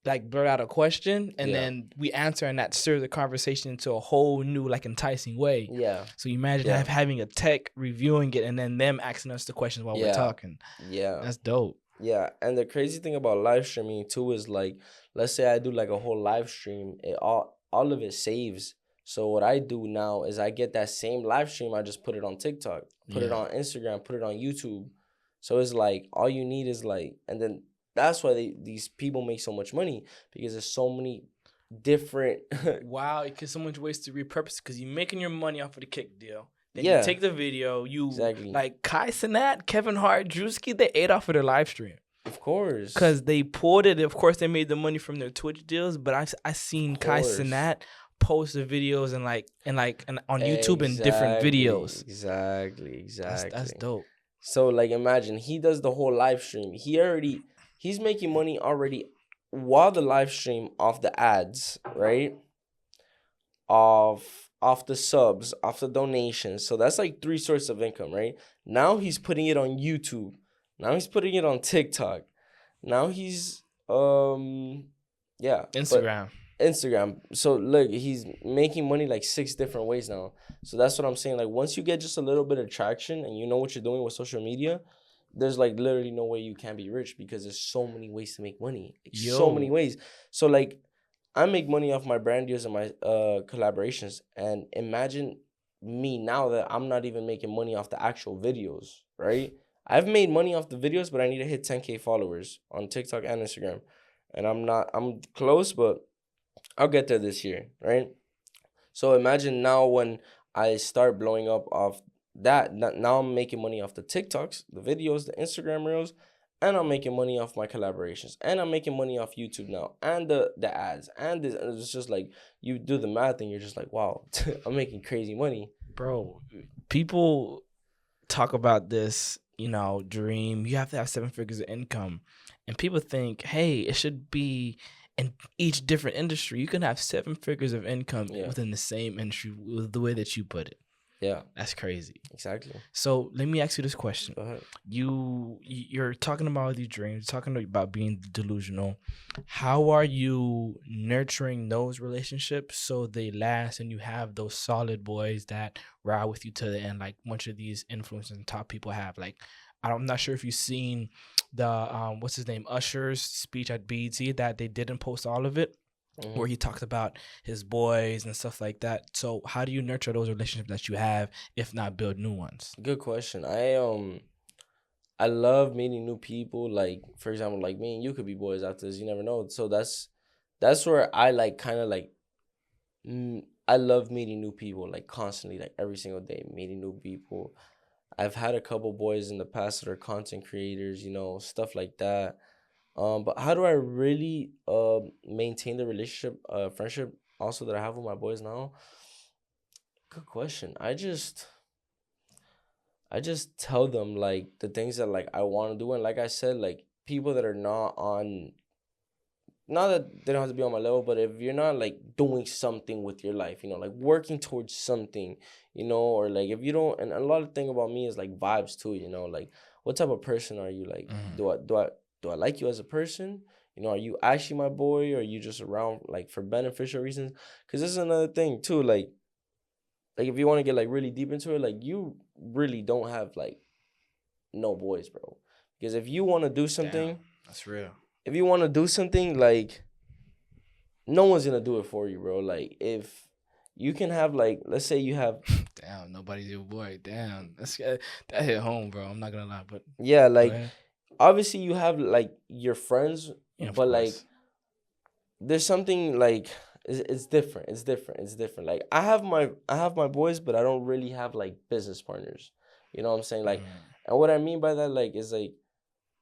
like blurt out a question and then we answer, and that stirs the conversation into a whole new like enticing way. Yeah. So you imagine having a tech reviewing it and then them asking us the questions while we're talking. Yeah. That's dope. Yeah, and the crazy thing about live streaming too is like, let's say I do like a whole live stream, all of it saves. So what I do now is I get that same live stream, I just put it on TikTok, put it on Instagram, put it on YouTube. So it's like all you need is like, and then that's why these people make so much money, because there's so many different. Wow, because so much ways to repurpose, because you're making your money off of the Kick deal. Then you take the video, like Kai Cenat, Kevin Hart, Drewski, they ate off of their live stream. Of course. Because they poured it. Of course, they made the money from their Twitch deals, but I seen Kai Cenat post the videos and on YouTube in different videos. Exactly. That's dope. So like imagine he does the whole live stream. He's making money already while the live stream off the ads, right? Off the subs, off the donations. So that's like 3 sources of income, right? Now he's putting it on YouTube. Now he's putting it on TikTok. Now he's Instagram. Instagram. So look, he's making money like 6 different ways now. So that's what I'm saying. Like once you get just a little bit of traction and you know what you're doing with social media, there's like literally no way you can't be rich because there's so many ways to make money. Like, so many ways. So like I make money off my brand deals and my collaborations. And imagine me now that I'm not even making money off the actual videos, right? I've made money off the videos, but I need to hit 10K followers on TikTok and Instagram. And I'm close, but I'll get there this year, right? So imagine now when I start blowing up off that, now I'm making money off the TikToks, the videos, the Instagram reels, and I'm making money off my collaborations, and I'm making money off YouTube now, and the ads, and this, and it's just like you do the math, and you're just like, wow, I'm making crazy money, bro. People talk about this, dream. You have to have 7 figures of income, and people think, hey, it should be in each different industry. You can have 7 figures of income within the same industry with the way that you put it. Yeah, that's crazy. Exactly. So let me ask you this question. Go ahead. You're talking about these dreams, talking about being delusional. How are you nurturing those relationships so they last and you have those solid boys that ride with you to the end, like much of these influencers and top people have? Like, I'm not sure if you've seen the what's his name, Usher's speech at BET, that they didn't post all of it. Mm-hmm. Where he talked about his boys and stuff like that. So how do you nurture those relationships that you have, if not build new ones? Good question. I love meeting new people. Like, for example, like me and you could be boys after this. You never know. So that's where I like kind of like, I love meeting new people, like constantly, like every single day, meeting new people. I've had a couple boys in the past that are content creators, stuff like that. But how do I really maintain the relationship, friendship also that I have with my boys now? Good question. I just tell them like the things that like I want to do, and like I said, like people that are not that they don't have to be on my level, but if you're not like doing something with your life, like working towards something, or like if you don't, and a lot of thing about me is like vibes too, like what type of person are you? Like, do I like you as a person? Are you actually my boy, or are you just around like for beneficial reasons? Because this is another thing too, like if you want to get like really deep into it, like you really don't have like no boys, bro. Because if you want to do something, damn, that's real. If you want to do something, like no one's gonna do it for you, bro. Like if you can have like, let's say you have damn, nobody's your boy. Damn, that hit home, bro. I'm not gonna lie, but yeah, like obviously you have like your friends, but like there's something like it's different. It's different. Like I have my boys, but I don't really have like business partners. You know what I'm saying? Like, and what I mean by that, like, is like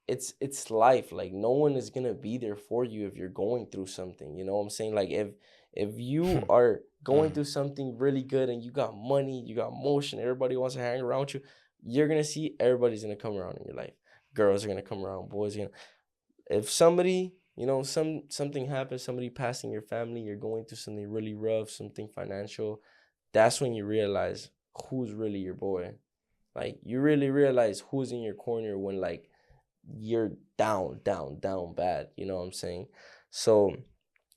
it's life. Like no one is gonna be there for you if you're going through something. You know what I'm saying? Like if you are going through something really good and you got money, you got motion, everybody wants to hang around with you, you're gonna see everybody's gonna come around in your life. Girls are gonna come around, boys are gonna. If somebody, something happens, somebody passing your family, you're going through something really rough, something financial, that's when you realize who's really your boy. Like you really realize who's in your corner when like you're down bad. You know what I'm saying? So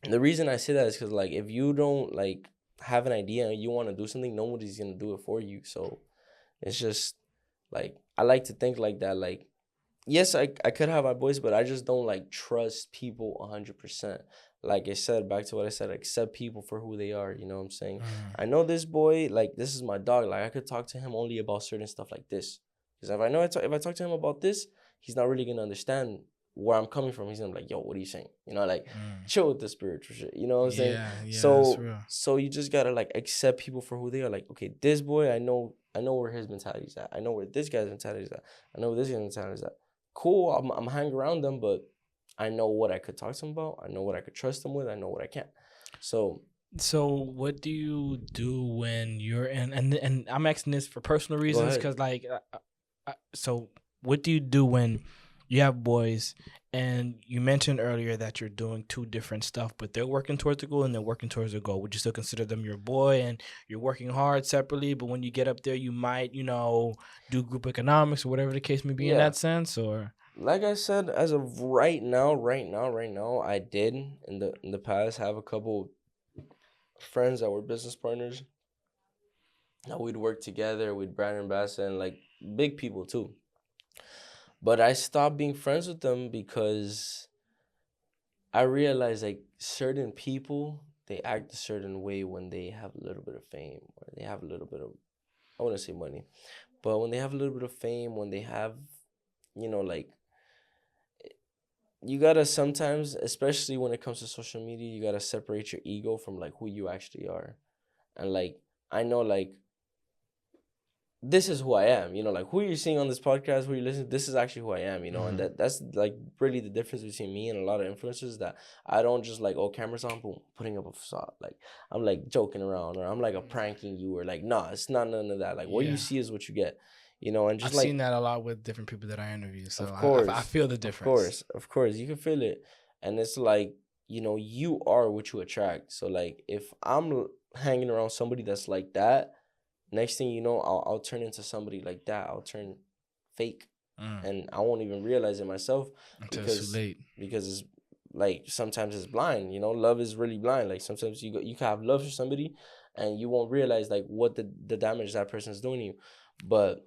the reason I say that is because like if you don't like have an idea and you want to do something, nobody's gonna do it for you. So it's just like I like to think like that. Like yes, I could have my boys, but I just don't like trust people 100%. Like I said, back to what I said, accept people for who they are. You know what I'm saying? I know this boy, like this is my dog. Like I could talk to him only about certain stuff like this. Because if I know if I talk to him about this, he's not really gonna understand where I'm coming from. He's gonna be like, yo, what are you saying? Like chill with the spiritual shit. You know what I'm saying? Yeah, so you just gotta like accept people for who they are. Like, okay, this boy, I know where his mentality is at. I know where this guy's mentality is at. I know where this guy's mentality is at. Cool, I'm hanging around them, but I know what I could talk to them about. I know what I could trust them with. I know what I can't. So what do you do when you're in? And I'm asking this for personal reasons because like, so what do you do when you have boys and you mentioned earlier that you're doing 2 different stuff, but they're working towards the goal and they're working towards the goal? Would you still consider them your boy and you're working hard separately, but when you get up there, you might, do group economics or whatever the case may be in that sense? Or Like I said, as of right now, I did in the past have a couple friends that were business partners. That we'd work together, we'd brand ambassador, and like big people too. But I stopped being friends with them because I realized like certain people, they act a certain way when they have a little bit of fame or they have a little bit of, I wouldn't say money, but when they have a little bit of fame, when they have, like, you gotta sometimes, especially when it comes to social media, you gotta separate your ego from like who you actually are. And like, I know like this is who I am, like who you're seeing on this podcast, who you listen to, this is actually who I am, and that's like really the difference between me and a lot of influencers, that I don't just like, oh, camera's on, boom, putting up a facade. Like, I'm like joking around, or I'm like a pranking you, or like, nah, it's not none of that. Like, what you see is what you get, and just I've like, seen that a lot with different people that I interview. So of course, I feel the difference. Of course, you can feel it. And it's like, you are what you attract. So like, if I'm hanging around somebody that's like that, next thing you know, I'll turn into somebody like that. I'll turn fake, and I won't even realize it myself Until it's too late. Because it's like sometimes it's blind. Love is really blind. Like sometimes you can have love for somebody, and you won't realize like what the damage that person's doing to you. But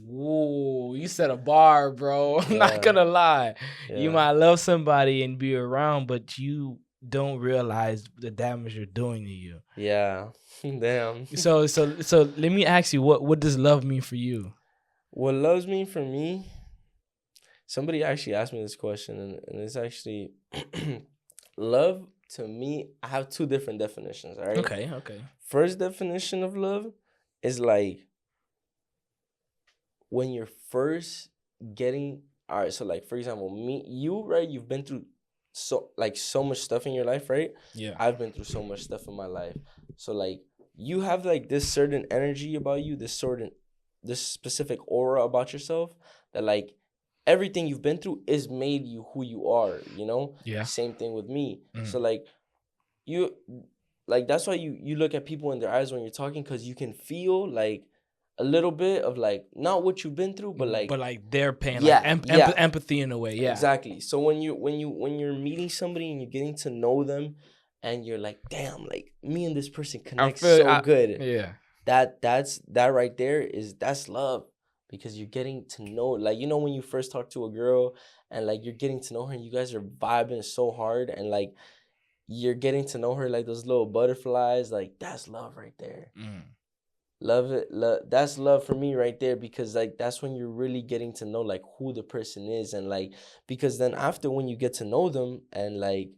whoa, you set a bar, bro. I'm Yeah. not gonna lie. Yeah. You might love somebody and be around, but you don't realize the damage you're doing to you. Yeah. Damn. So let me ask you, what does love mean for you? What loves mean for me? Somebody actually asked me this question, and it's actually love to me. I have two different definitions. All right. Okay. First definition of love is like when you're first getting. All right. So like, for example, right? You've been through so much stuff in your life, right? Yeah. I've been through so much stuff in my life. So like, you have like this certain energy about you, this specific aura about yourself, that like everything you've been through is made you who you are, Yeah. Same thing with me. So like, you, like, that's why you look at people in their eyes when you're talking, because you can feel like a little bit of like, not what you've been through, but like their pain, yeah, like empathy in a way. Yeah, exactly. So when you're meeting somebody and you're getting to know them, and you're like, damn, like me and this person connect good. Yeah. That's right there, that's love, because you're getting to know, like, when you first talk to a girl and like you're getting to know her and you guys are vibing so hard, and like you're getting to know her, like those little butterflies, like that's love right there. Love it. That's love for me right there, because like that's when you're really getting to know like who the person is, and like, because then after, when you get to know them and like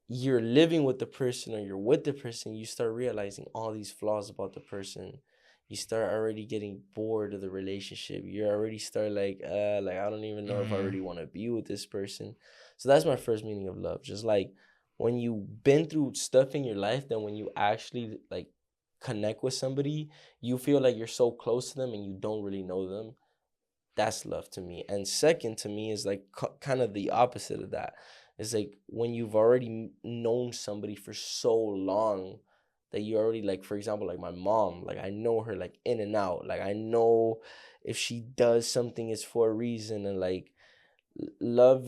you're living with the person or you're with the person, you start realizing all these flaws about the person. You start already getting bored of the relationship. You already start like I don't even know if I already want to be with this person. So that's my first meaning of love. Just like when you've been through stuff in your life, then when you actually like connect with somebody, you feel like you're so close to them and you don't really know them. That's love to me. And second to me is like kind of the opposite of that. It's like when you've already known somebody for so long that you already, like, for example, like my mom, like I know her like in and out. Like I know if she does something, it's for a reason. And like love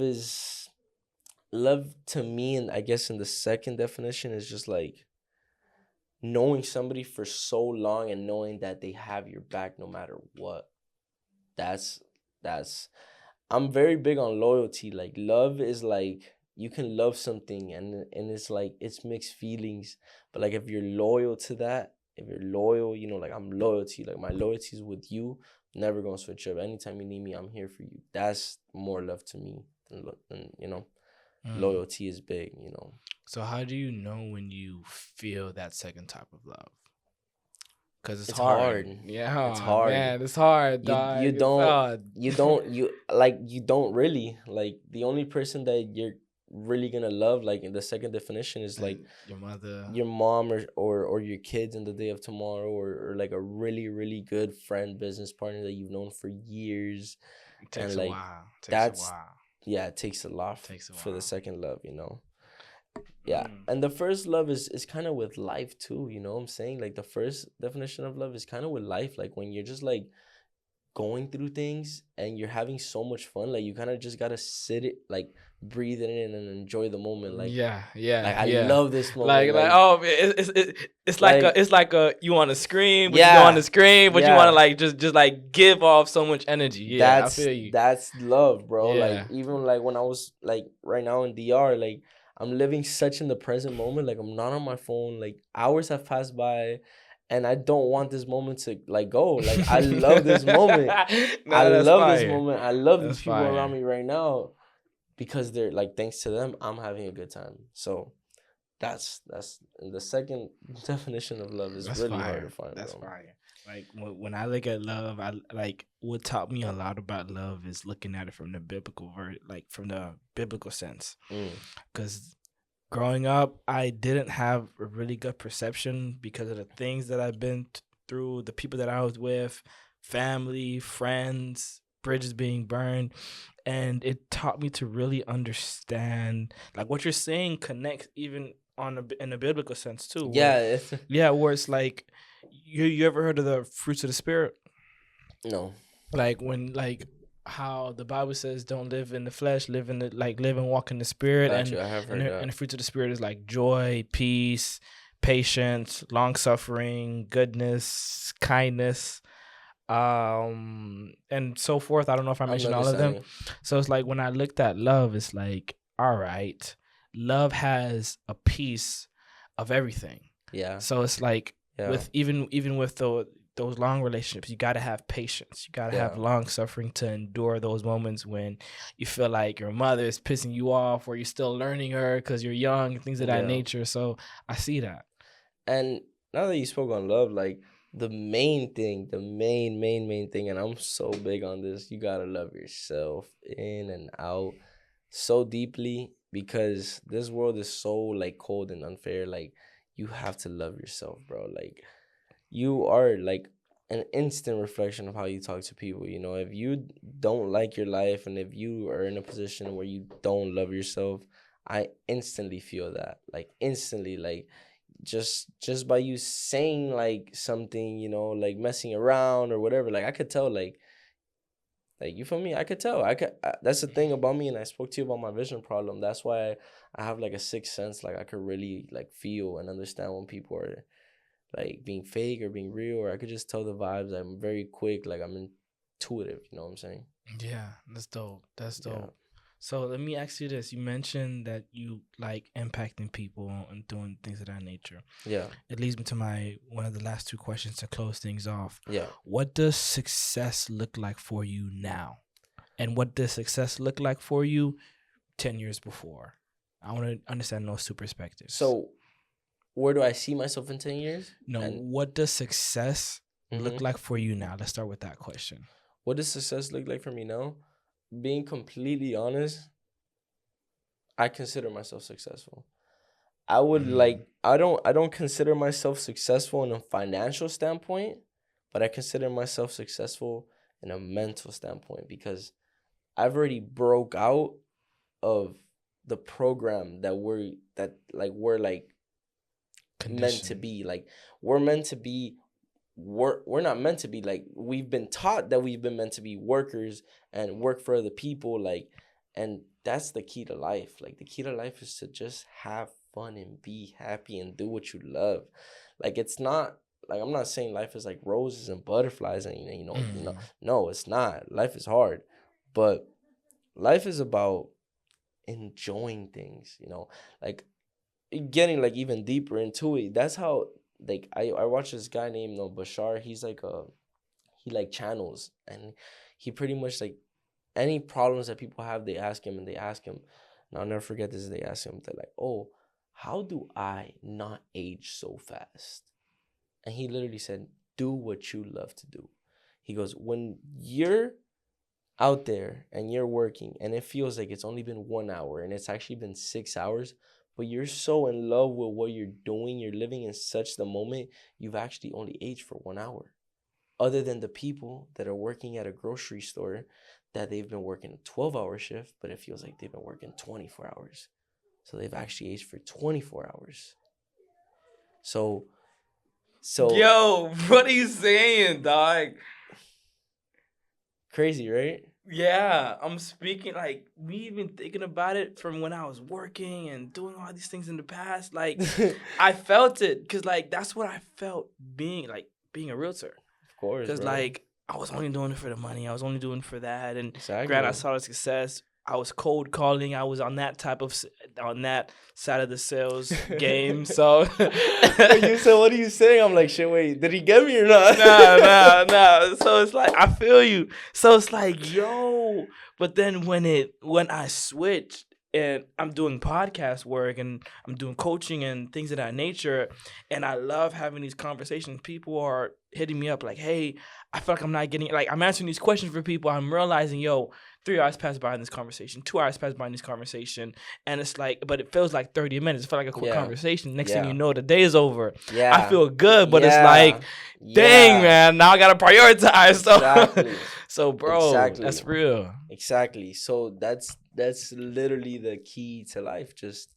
to me, and I guess in the second definition, is just like knowing somebody for so long and knowing that they have your back no matter what. That's I'm very big on loyalty. Like love is like, you can love something and it's like it's mixed feelings, but like if you're loyal to that, if you're loyal, like I'm loyal to you, like my loyalty is with you, never gonna switch up. Anytime you need me, I'm here for you. That's more love to me than loyalty is big. So how do you know when you feel that second type of love? Because it's hard. hard. Yeah, it's hard. Man, it's hard, dog. You don't really, like, the only person that you're really gonna love, like in the second definition, is like your mother, your mom, or your kids in the day of tomorrow, or like a really, really good friend, business partner that you've known for years. It takes and a like while. Yeah, it takes a lot for the second love, Yeah. Mm. And the first love is kind of with life too, you know what I'm saying? Like the first definition of love is kind of with life, like when you're just like going through things and you're having so much fun, like you kind of just gotta sit it, like breathe it in and enjoy the moment. Like I love this moment. Oh, it's like like you want to scream, but you yeah, don't want to scream, but you want to yeah. like just like give off so much energy. Yeah, I feel you. That's love, bro. Yeah. Like even like when I was like right now in DR, like I'm living such in the present moment. Like I'm not on my phone. Like hours have passed by, and I don't want this moment to like go. Like I love this moment. I That's love this fire. moment. I love That's these people fire. around me right now because they're like, thanks to them, I'm having a good time. So that's the second definition of love is That's really fire. hard to find. That's bro. fire. Like when I look at love, I like what taught me a lot about love is looking at it from the biblical from the biblical sense. Because growing up, I didn't have a really good perception because of the things that I've been through, the people that I was with, family, friends, bridges being burned. And it taught me to really understand, like what you're saying connects even in a biblical sense too. Yeah. Yeah, where it's like, you ever heard of the fruits of the spirit? No. Like when how the Bible says, don't live in the flesh, live in the live and walk in the spirit. Gotcha, I have heard that. And the fruits of the spirit is like joy, peace, patience, long suffering, goodness, kindness, and so forth. I don't know if I mentioned all of them. So it's like when I looked at love, it's like, all right, love has a piece of everything. Yeah. So it's like with even with those long relationships, you got to have patience. You got to have long suffering to endure those moments when you feel like your mother is pissing you off or you're still learning her because you're young and things of that nature. So I see that. And now that you spoke on love, like the main thing, the main thing, and I'm so big on this, you got to love yourself in and out so deeply because this world is so like cold and unfair. Like you have to love yourself, bro. Like you are like an instant reflection of how you talk to people. You know, if you don't like your life and if you are in a position where you don't love yourself, I instantly feel that. Like instantly, like just by you saying like something, you know, like messing around or whatever, like I could tell, like you feel me? I could tell. That's the thing about me, and I spoke to you about my vision problem. That's why I have like a sixth sense. Like I could really like feel and understand when people are like being fake or being real, or I could just tell the vibes. I'm very quick, like I'm intuitive, you know what I'm saying? Yeah, that's dope. That's dope. Yeah. So let me ask you this. You mentioned that you like impacting people and doing things of that nature. Yeah. It leads me to one of the last two questions to close things off. Yeah. What does success look like for you now? And what does success look like for you 10 years before? I want to understand those two perspectives. So where do I see myself in 10 years? No, what does success look like for you now? Let's start with that question. What does success look like for me now? Being completely honest, I consider myself successful. I would I don't consider myself successful in a financial standpoint, but I consider myself successful in a mental standpoint because I've already broke out of the program that we're meant to be. Like we're meant to be we're not meant to be, like we've been taught that we've been meant to be workers and work for other people, like, and that's the key to life. Like the key to life is to just have fun and be happy and do what you love. Like it's not like, I'm not saying life is like roses and butterflies and no, it's not. Life is hard, but life is about enjoying things, like getting like even deeper into it. That's how, like, I watched this guy named Bashar. He's like he like channels, and he pretty much like any problems that people have, they ask him. And I'll never forget this. They ask him, they're like, oh, how do I not age so fast? And he literally said, do what you love to do. He goes, when you're out there and you're working and it feels like it's only been 1 hour and it's actually been 6 hours, but you're so in love with what you're doing, you're living in such the moment, you've actually only aged for 1 hour. Other than the people that are working at a grocery store that they've been working a 12-hour shift, but it feels like they've been working 24 hours. So they've actually aged for 24 hours. So yo, what are you saying, dog? crazy, right? Yeah, I'm speaking like me even thinking about it from when I was working and doing all these things in the past. Like I felt it because like that's what I felt being a realtor. Of course, Because bro. like I was only doing it for the money. I was only doing it for that. And Exactly. granted, I saw the success. I was cold calling. I was on that on that side of the sales game. So You said, "What are you saying?" I'm like, "Shit, wait, did he get me or not?" nah. So it's like I feel you. So it's like, yo. But then when I switched and I'm doing podcast work and I'm doing coaching and things of that nature, and I love having these conversations. People are hitting me up like, hey, I feel like I'm not getting like I'm answering these questions for people. I'm realizing, yo, 3 hours passed by in this conversation, 2 hours passed by in this conversation, and it's like, but it feels like 30 minutes. It felt like a quick conversation. Next thing you know, the day is over. Yeah. I feel good, but it's like, dang, man, now I gotta prioritize. So, Exactly. so bro, that's real. Exactly. So that's literally the key to life. Just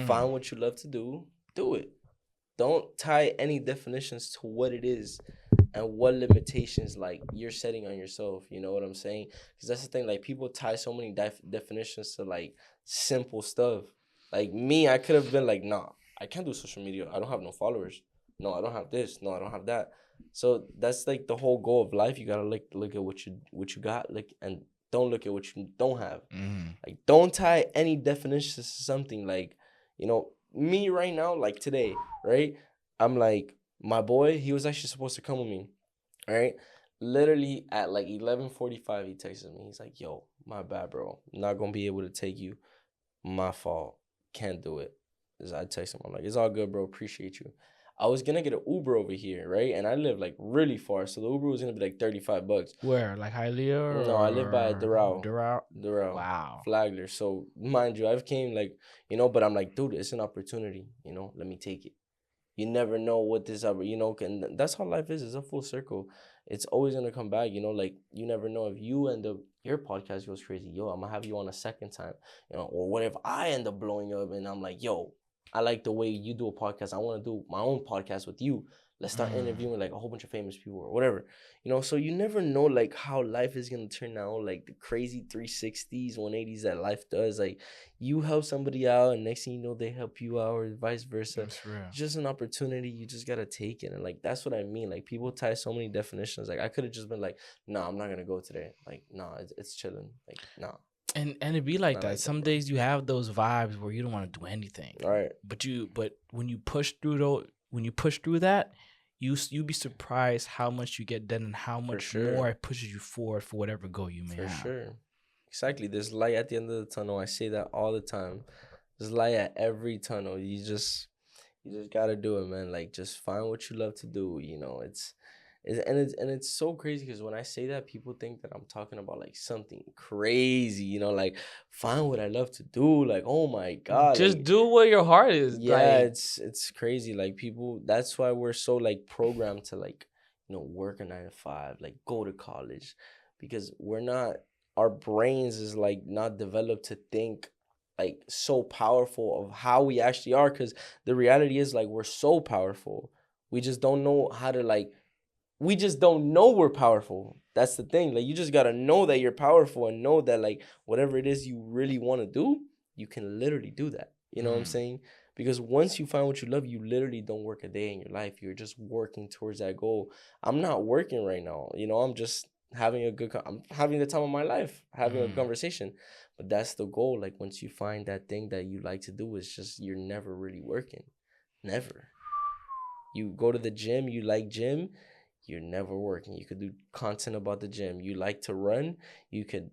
find what you love to do it. Don't tie any definitions to what it is and what limitations like you're setting on yourself. You know what I'm saying? Because that's the thing. Like people tie so many definitions to like simple stuff. Like me, I could have been like, nah, I can't do social media. I don't have no followers. No, I don't have this. No, I don't have that. So that's like the whole goal of life. You gotta look at what you got, like, and don't look at what you don't have. Like don't tie any definitions to something. Like, you know, me right now, like today, right? I'm like, my boy, he was actually supposed to come with me, right? Literally at like 11:45, he texted me. He's like, yo, my bad, bro. Not gonna be able to take you. My fault. Can't do it. I text him. I'm like, it's all good, bro. Appreciate you. I was gonna get an Uber over here, right? And I live like really far, so the Uber was gonna be like $35. Where, like Hialeah? No, I live by Doral. Wow. Flagler. So mind you, I've came like, you know, but I'm like, dude, it's an opportunity, you know, let me take it. You never know what this ever, you know, and that's how life is. It's a full circle. It's always gonna come back, you know, like you never know if you end up, your podcast goes crazy, yo, I'm gonna have you on a second time, you know, or what if I end up blowing up and I'm like, yo, I like the way you do a podcast. I want to do my own podcast with you. Let's start interviewing like a whole bunch of famous people or whatever, you know. So you never know like how life is gonna turn out, like the crazy 360s, 180s that life does. Like you help somebody out, and next thing you know, they help you out, or vice versa. That's real. It's just an opportunity. You just gotta take it, and like that's what I mean. Like people tie so many definitions. Like I could have just been like, "Nah, I'm not gonna go today." Like, nah, it's chilling. Like, nah. And it'd be like that. Some days you have those vibes where you don't want to do anything. All right. But when you push through that, you be surprised how much you get done and how much more it pushes you forward for whatever goal you may have. For sure. Exactly. There's light at the end of the tunnel. I say that all the time. There's light at every tunnel. You just gotta do it, man. Like just find what you love to do. You know, it's so crazy because when I say that, people think that I'm talking about like something crazy, you know, like find what I love to do. Like, oh my God. Just like, do what your heart is. yeah, like, it's crazy. Like people, that's why we're so like programmed to like, you know, work a 9 to 5, like go to college, because our brains is like not developed to think like so powerful of how we actually are. Because the reality is like we're so powerful. We just don't know how to like. We just don't know we're powerful. That's the thing. Like you just gotta know that you're powerful and know that like whatever it is you really want to do, you can literally do that. You know what I'm saying? Because once you find what you love, you literally don't work a day in your life. You're just working towards that goal. I'm not working right now. You know, I'm just having I'm having the time of my life, having a conversation. But that's the goal. Like once you find that thing that you like to do, it's just you're never really working. Never. You go to the gym, you like gym, you're never working. You could do content about the gym. You like to run, you can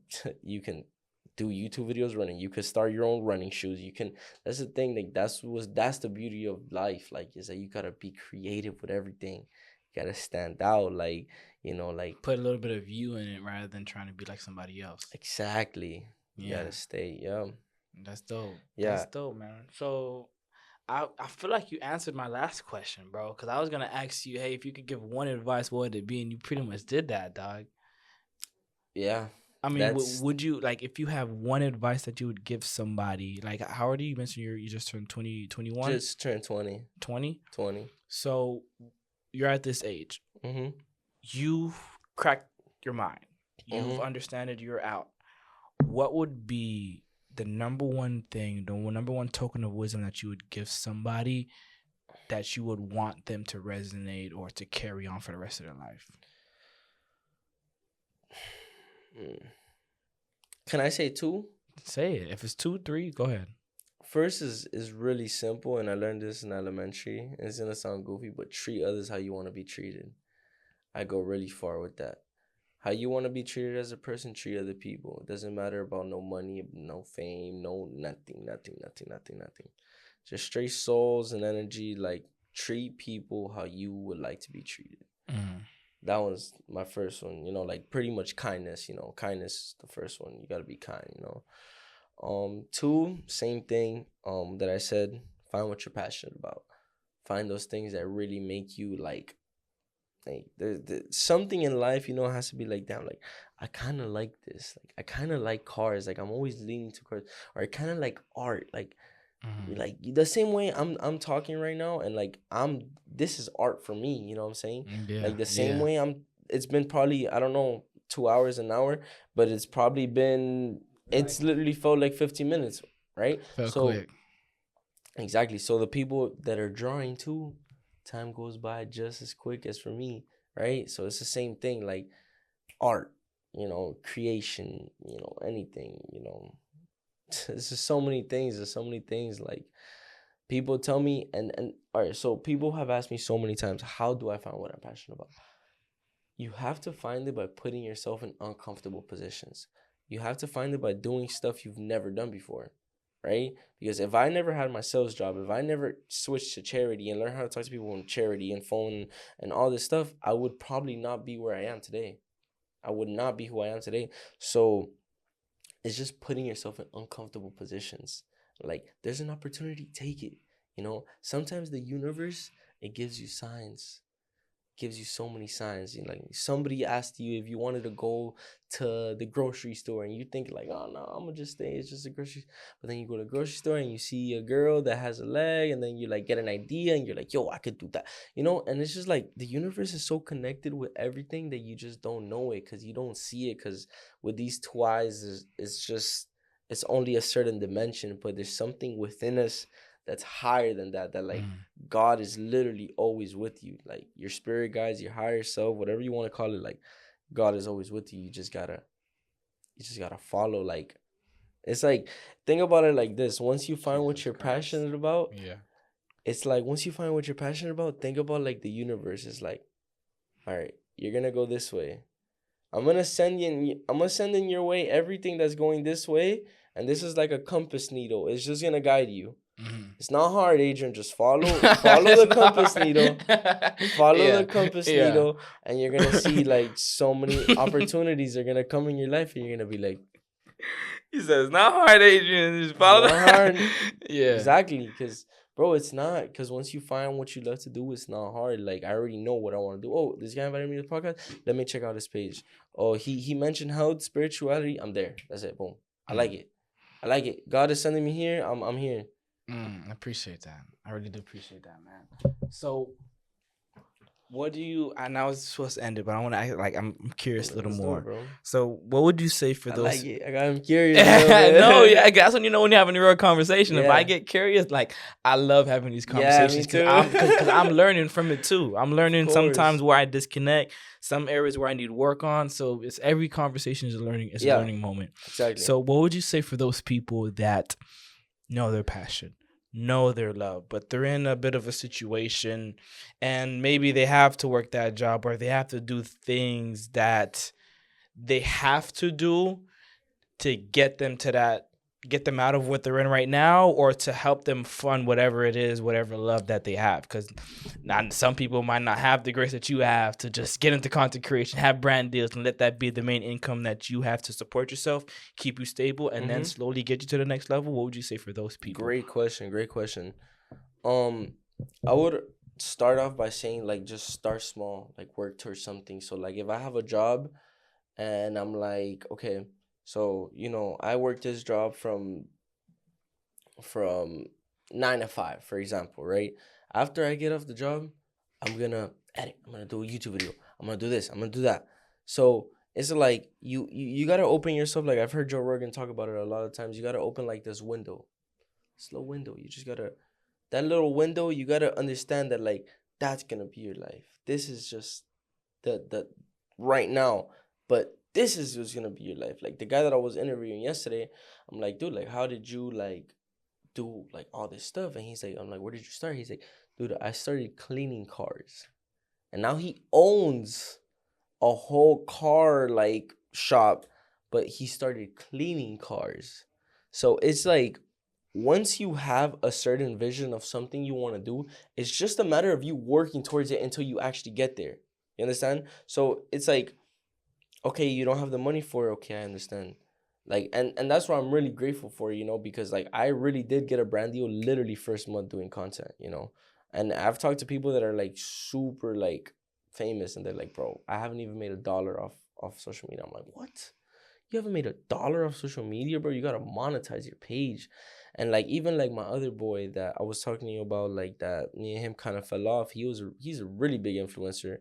do YouTube videos running. You could start your own running shoes. You can. That's the thing. Like that's the beauty of life. Like is that you gotta be creative with everything. You gotta stand out. Like you know, like put a little bit of you in it rather than trying to be like somebody else. Exactly. You gotta stay. Yeah. That's dope. Yeah. That's dope, man. So I feel like you answered my last question, bro. Because I was gonna ask you, hey, if you could give one advice, what would it be? And you pretty much did that, dog. Yeah. I mean, would you like if you have one advice that you would give somebody? Like, how old are you? You mentioned you just turned 20, 21? Just turned 20. 20? 20. So you're at this age. Mm-hmm. You cracked your mind. You've understood, you're out. What would be the number one thing, the number one token of wisdom that you would give somebody that you would want them to resonate or to carry on for the rest of their life? Can I say 2? Say it. If it's 2, 3, go ahead. First is really simple, and I learned this in elementary. It's gonna sound goofy, but treat others how you want to be treated. I go really far with that. How you want to be treated as a person, treat other people. It doesn't matter about no money, no fame, no nothing. Just straight souls and energy. Like, treat people how you would like to be treated. That was my first one. You know, like pretty much kindness. You know, kindness is the first one. You gotta be kind. You know. 2, same thing. That I said. Find what you're passionate about. Find those things that really make you like there's something in life, you know, it has to be like, damn, like I kind of like this, like I kind of like cars, like I'm always leaning to cars, or I kind of like art, like the same way I'm talking right now, and like this is art for me, you know what I'm saying? Like the same way it's been probably, I don't know, 2 hours, an hour, but it's probably been, it's literally felt like 15 minutes, right? Felt quick. Exactly. So the people that are drawing too, time goes by just as quick as for me, right? So it's the same thing, like art, you know, creation, you know, anything, you know. There's just so many things. There's so many things. Like, people tell me, and all right, so people have asked me so many times, how do I find what I'm passionate about? You have to find it by putting yourself in uncomfortable positions. You have to find it by doing stuff you've never done before. Right? Because if I never had my sales job, if I never switched to charity and learned how to talk to people in charity and phone and all this stuff, I would probably not be where I am today. I would not be who I am today. So it's just putting yourself in uncomfortable positions. Like, there's an opportunity, take it. You know, sometimes the universe, it gives you signs. Gives you so many signs. You know, like somebody asked you if you wanted to go to the grocery store, and you think like, oh no, I'm gonna just stay, it's just a grocery. But then you go to the grocery store and you see a girl that has a leg, and then you like get an idea and you're like, yo, I could do that, you know. And it's just like the universe is so connected with everything that you just don't know it, because you don't see it, because with these 2 eyes, it's only a certain dimension, but there's something within us that's higher than that, like God is literally always with you. Like, your spirit guides, your higher self, whatever you want to call it, like God is always with you. You just gotta follow. Like, it's like, think about it like this. Once you find what you're passionate about, it's like, once you find what you're passionate about, think about like the universe is like, all right, you're gonna go this way. I'm gonna send in your way everything that's going this way, and this is like a compass needle. It's just gonna guide you. It's not hard, Adrian. Just follow the compass needle. Follow the compass needle, and you're gonna see like so many opportunities are gonna come in your life, and you're gonna be like, he says, "It's not hard, Adrian. Just follow it's not hard." Yeah, Exactly, because bro, it's not. Because once you find what you love to do, it's not hard. Like, I already know what I want to do. Oh, this guy invited me to the podcast. Let me check out his page. Oh, he mentioned health, spirituality. I'm there. That's it. Boom. I like it. God is sending me here. I'm here. I appreciate that. I really do appreciate that, man. So, what do you? I know it's supposed to end it, but I want to like I'm curious a little more. Bro. So, what would you say for those? I like it. I'm curious. No, yeah, that's when you know when you're having a real conversation. Yeah. If I get curious, like I love having these conversations because I'm learning from it too. I'm learning sometimes where I disconnect, some areas where I need to work on. So it's every conversation is a learning. It's a learning moment. Exactly. So, what would you say for those people that know their passion, know their love, but they're in a bit of a situation and maybe they have to work that job or they have to do things that they have to do to get them out of what they're in right now, or to help them fund whatever it is, whatever love that they have. Because some people might not have the grace that you have to just get into content creation, have brand deals, and let that be the main income that you have to support yourself, keep you stable, and then slowly get you to the next level. What would you say for those people? Great question. I would start off by saying, like, just start small, like work towards something. So like, if I have a job and I'm like, okay, so, you know, I work this job from 9 to 5, for example, right? After I get off the job, I'm gonna edit. I'm gonna do a YouTube video. I'm gonna do this. I'm gonna do that. So It's like you gotta open yourself. Like I've heard Joe Rogan talk about it a lot of times. You gotta open like this window, slow window. You just gotta that little window. You gotta understand that like that's gonna be your life. This is just the right now, but this is what's gonna be your life. Like the guy that I was interviewing yesterday, I'm like, dude, like how did you like do like all this stuff? And he's like, I'm like, where did you start? He's like, dude, I started cleaning cars, and now he owns a whole car like shop, but he started cleaning cars. So it's like once you have a certain vision of something you want to do, it's just a matter of you working towards it until you actually get there. You understand? So it's like, okay, you don't have the money for it. Okay, I understand. Like, and that's what I'm really grateful for, because like I really did get a brand deal literally first month doing content. And I've talked to people that are like super like famous, and they're like, bro, I haven't even made $1 off social media. I'm like, what? You haven't made $1 off social media, bro? You gotta monetize your page. And like even like my other boy that I was talking to you about, like that me and him kind of fell off. He's a really big influencer,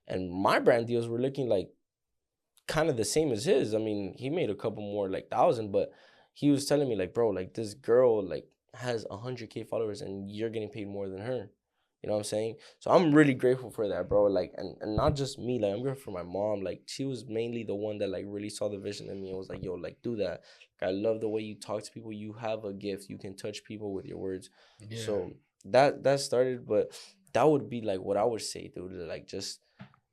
and my brand deals were looking like kind of the same as his. I mean, he made a couple more like thousand, but he was telling me like, bro, like this girl like has 100K followers and you're getting paid more than her. You know what I'm saying? So I'm really grateful for that, bro. Like, and not just me, like I'm grateful for my mom. Like she was mainly the one that like really saw the vision in me and was like, yo, like do that. Like, I love the way you talk to people. You have a gift. You can touch people with your words. Yeah. So that started, but that would be like what I would say, dude. Like just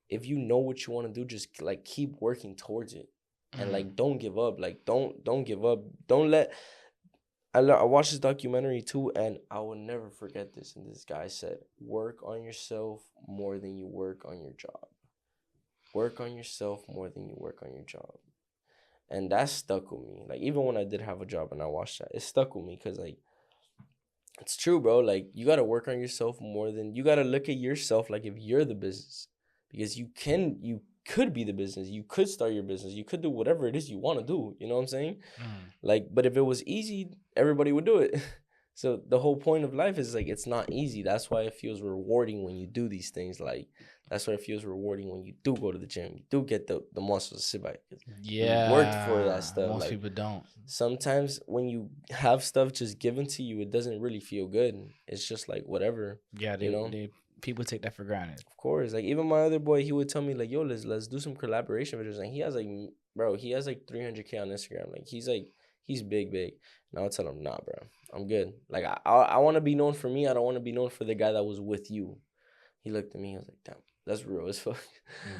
if you know what you want to do, just like keep working towards it, and like don't give up. Like don't give up. Don't let. I watched this documentary too, and I will never forget this. And this guy said, "Work on yourself more than you work on your job. Work on yourself more than you work on your job." And that stuck with me. Like even when I did have a job and I watched that, it stuck with me because like it's true, bro. Like you gotta work on yourself more than you gotta look at yourself like if you're the business, because you could be the business. You could start your business. You could do whatever it is you want to do. You know what I'm saying? Like, but if it was easy, everybody would do it. So the whole point of life is like it's not easy. That's why it feels rewarding when you do these things. Like that's why it feels rewarding when you do go to the gym. You do get the muscles to sit by. Yeah. You worked for that stuff. Most like people don't. sometimes when you have stuff just given to you, it doesn't really feel good. It's just like whatever. Yeah, people take that for granted. Of course, like even my other boy, he would tell me like, "Yo, let's do some collaboration videos." And he has like, bro, he has like 300K on Instagram. Like he's big, and I'll tell him, "Nah, bro, I'm good. Like I want to be known for me. I don't want to be known for the guy that was with you." He looked at me. He was like, "Damn, that's real as fuck."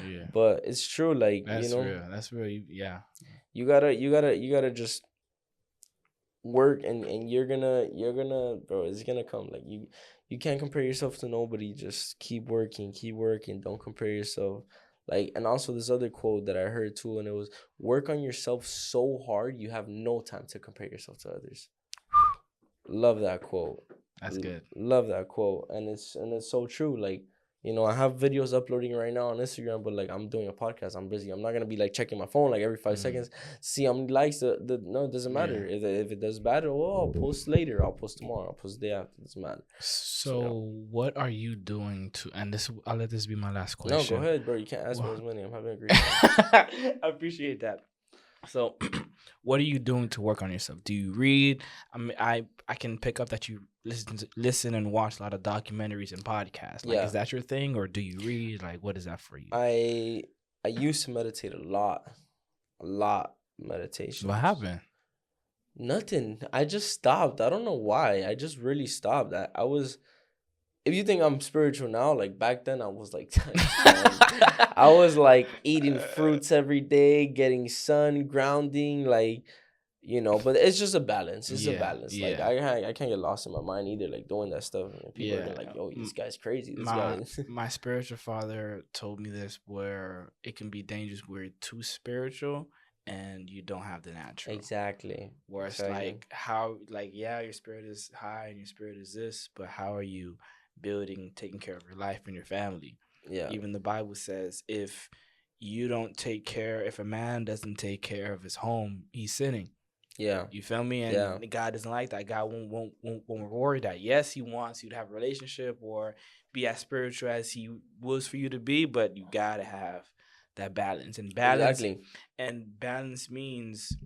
Yeah, but it's true. Like that's real. That's real. Yeah, you gotta just work, and you're gonna bro, it's gonna come. Like you can't compare yourself to nobody. Just keep working, don't compare yourself. Like, and also this other quote that I heard too, and it was, work on yourself so hard you have no time to compare yourself to others. Love that quote. That's good. Love that quote. And it's so true. Like, I have videos uploading right now on Instagram, but like I'm doing a podcast. I'm busy. I'm not gonna be like checking my phone like every 5 seconds. See how many likes. No, it doesn't matter. Yeah. If it does bad, I'll post later. I'll post tomorrow. I'll post the day after. It doesn't matter. So what are you doing to? And this, I'll let this be my last No, question. go ahead, bro. You can't ask me as many. I'm having a great time. I appreciate that. So, what are you doing to work on yourself? Do you read? I mean, I can pick up that you listen and watch a lot of documentaries and podcasts. Like, is that your thing, or do you read? Like, what is that for you? I used to meditate a lot meditation. What happened? Nothing. I just stopped. I don't know why. I just really stopped. I was. If you think I'm spiritual now, like back then I was like, I was like eating fruits every day, getting sun, grounding, like, but it's just a balance. It's a balance. Yeah. Like I can't get lost in my mind either, like doing that stuff. And people are like, yo, this guy's crazy. My spiritual father told me this, where it can be dangerous where you're too spiritual and you don't have the natural. Exactly. Where it's like how, like, yeah, your spirit is high and your spirit is this, but how are you building, taking care of your life and your family? Yeah. Even the Bible says if a man doesn't take care of his home, he's sinning. Yeah. You feel me? And God doesn't like that. God won't reward that. Yes, he wants you to have a relationship or be as spiritual as he wills for you to be, but you gotta have that balance. And balance means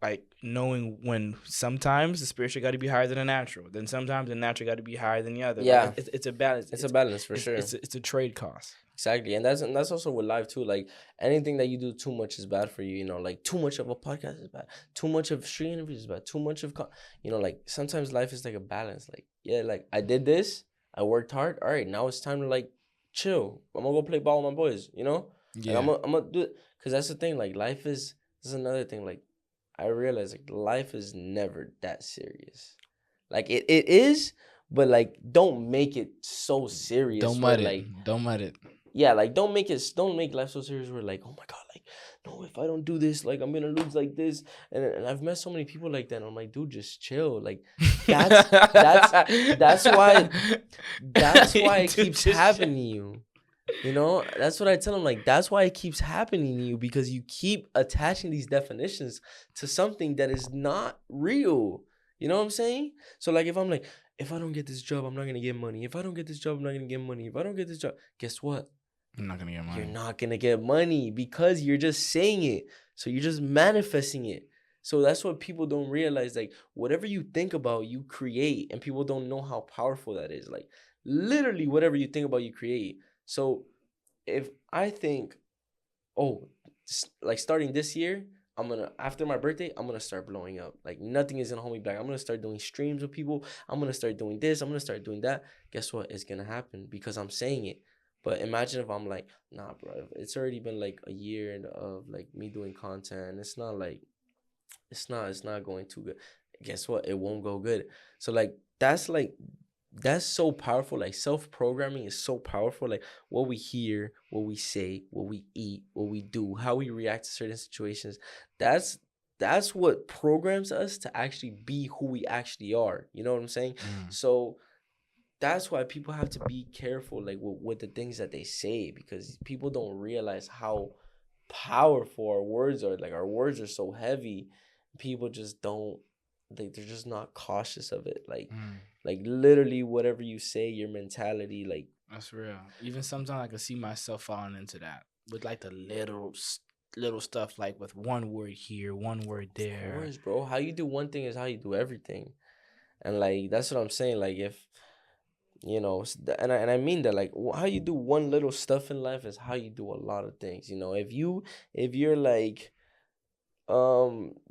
like knowing when sometimes the spiritual got to be higher than the natural, then sometimes the natural got to be higher than the other. Yeah. Like, it's a balance. It's a balance for sure. It's a trade cost. Exactly. And that's also with life too. Like anything that you do too much is bad for you. You know, like too much of a podcast is bad. Too much of street interviews is bad. Too much of, you know, like sometimes life is like a balance. Like, yeah, like I did this. I worked hard. All right, now it's time to like chill. I'm gonna go play ball with my boys, you know? Yeah. Like, I'm gonna do it. Cause that's the thing. Like life is, this is another thing. Like I realize like life is never that serious. Like it is, but like don't make it so serious. Don't mud it. Like, don't mud it. Yeah, like don't make life so serious where like, oh my god, like no, if I don't do this, like I'm gonna lose like this. And I've met so many people like that. And I'm like, dude, just chill. Like that's why it keeps happening to you. You know, that's what I tell them. Like, that's why it keeps happening to you, because you keep attaching these definitions to something that is not real. You know what I'm saying? So like if I'm like, if I don't get this job, I'm not gonna get money. If I don't get this job, I'm not gonna get money. If I don't get this job, guess what? I'm not gonna get money. You're not gonna get money because you're just saying it. So you're just manifesting it. So that's what people don't realize. Like whatever you think about, you create, and people don't know how powerful that is. Like literally, whatever you think about, you create. So if I think, oh, like starting this year, after my birthday, I'm gonna start blowing up. Like nothing is gonna hold me back. I'm gonna start doing streams with people. I'm gonna start doing this. I'm gonna start doing that. Guess what? It's gonna happen because I'm saying it. But imagine if I'm like, nah, bro, it's already been like a year of like me doing content. It's not like, it's not going too good. Guess what? It won't go good. So like, that's so powerful. Like self-programming is so powerful. Like what we hear, what we say, what we eat, what we do, how we react to certain situations. That's what programs us to actually be who we actually are. You know what I'm saying? So that's why people have to be careful, like with the things that they say, because people don't realize how powerful our words are. Like our words are so heavy. People just don't. They're just not cautious of it. Like literally, whatever you say, your mentality, like that's real. Even sometimes I can see myself falling into that with like the little stuff, like with one word here, one word there. Of course, bro. How you do one thing is how you do everything, and like that's what I'm saying. Like if you know, and I mean that, like how you do one little stuff in life is how you do a lot of things. You know, if you're like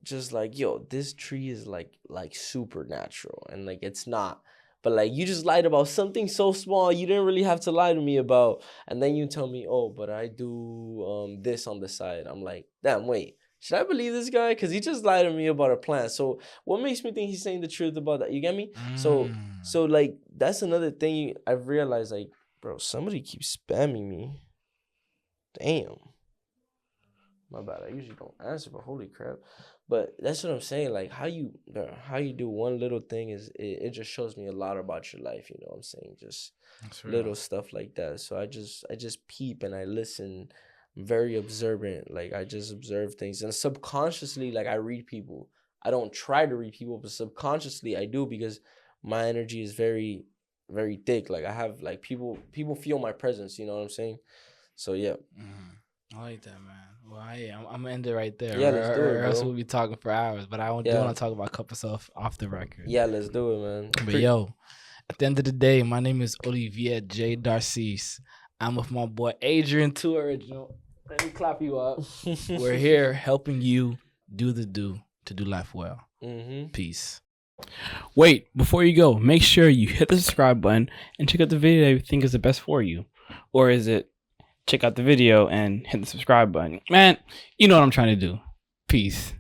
just like, yo, this tree is like supernatural, and like it's not, but like you just lied about something so small you didn't really have to lie to me about, and then you tell me, oh, but I do this on the side. I'm like, damn, wait, should I believe this guy? Because he just lied to me about a plant. So what makes me think he's saying the truth about that? You get me? So like that's another thing I've realized. Like, bro, somebody keeps spamming me. Damn. My bad. I usually don't answer, but holy crap. But that's what I'm saying. Like how you do one little thing is it just shows me a lot about your life. You know what I'm saying? Just little stuff like that. So I just peep and I listen. I'm very observant. Like I just observe things, and subconsciously, like I read people. I don't try to read people, but subconsciously I do, because my energy is very, very thick. Like I have like people feel my presence. You know what I'm saying? So yeah. I like that, man. Well, I'm gonna end it right there. Yeah, let's do it, or else bro. we'll be talking for hours. But I do want to talk about a couple stuff off the record. Yeah, let's do it, man. But yo, at the end of the day, my name is Olivier J. Darcis. I'm with my boy Adrian, too original. Let me clap you up. We're here helping you do to do life well. Peace. Wait, before you go, make sure you hit the subscribe button and check out the video that you think is the best for you. Or is it check out the video and hit the subscribe button? Man, you know what I'm trying to do. Peace.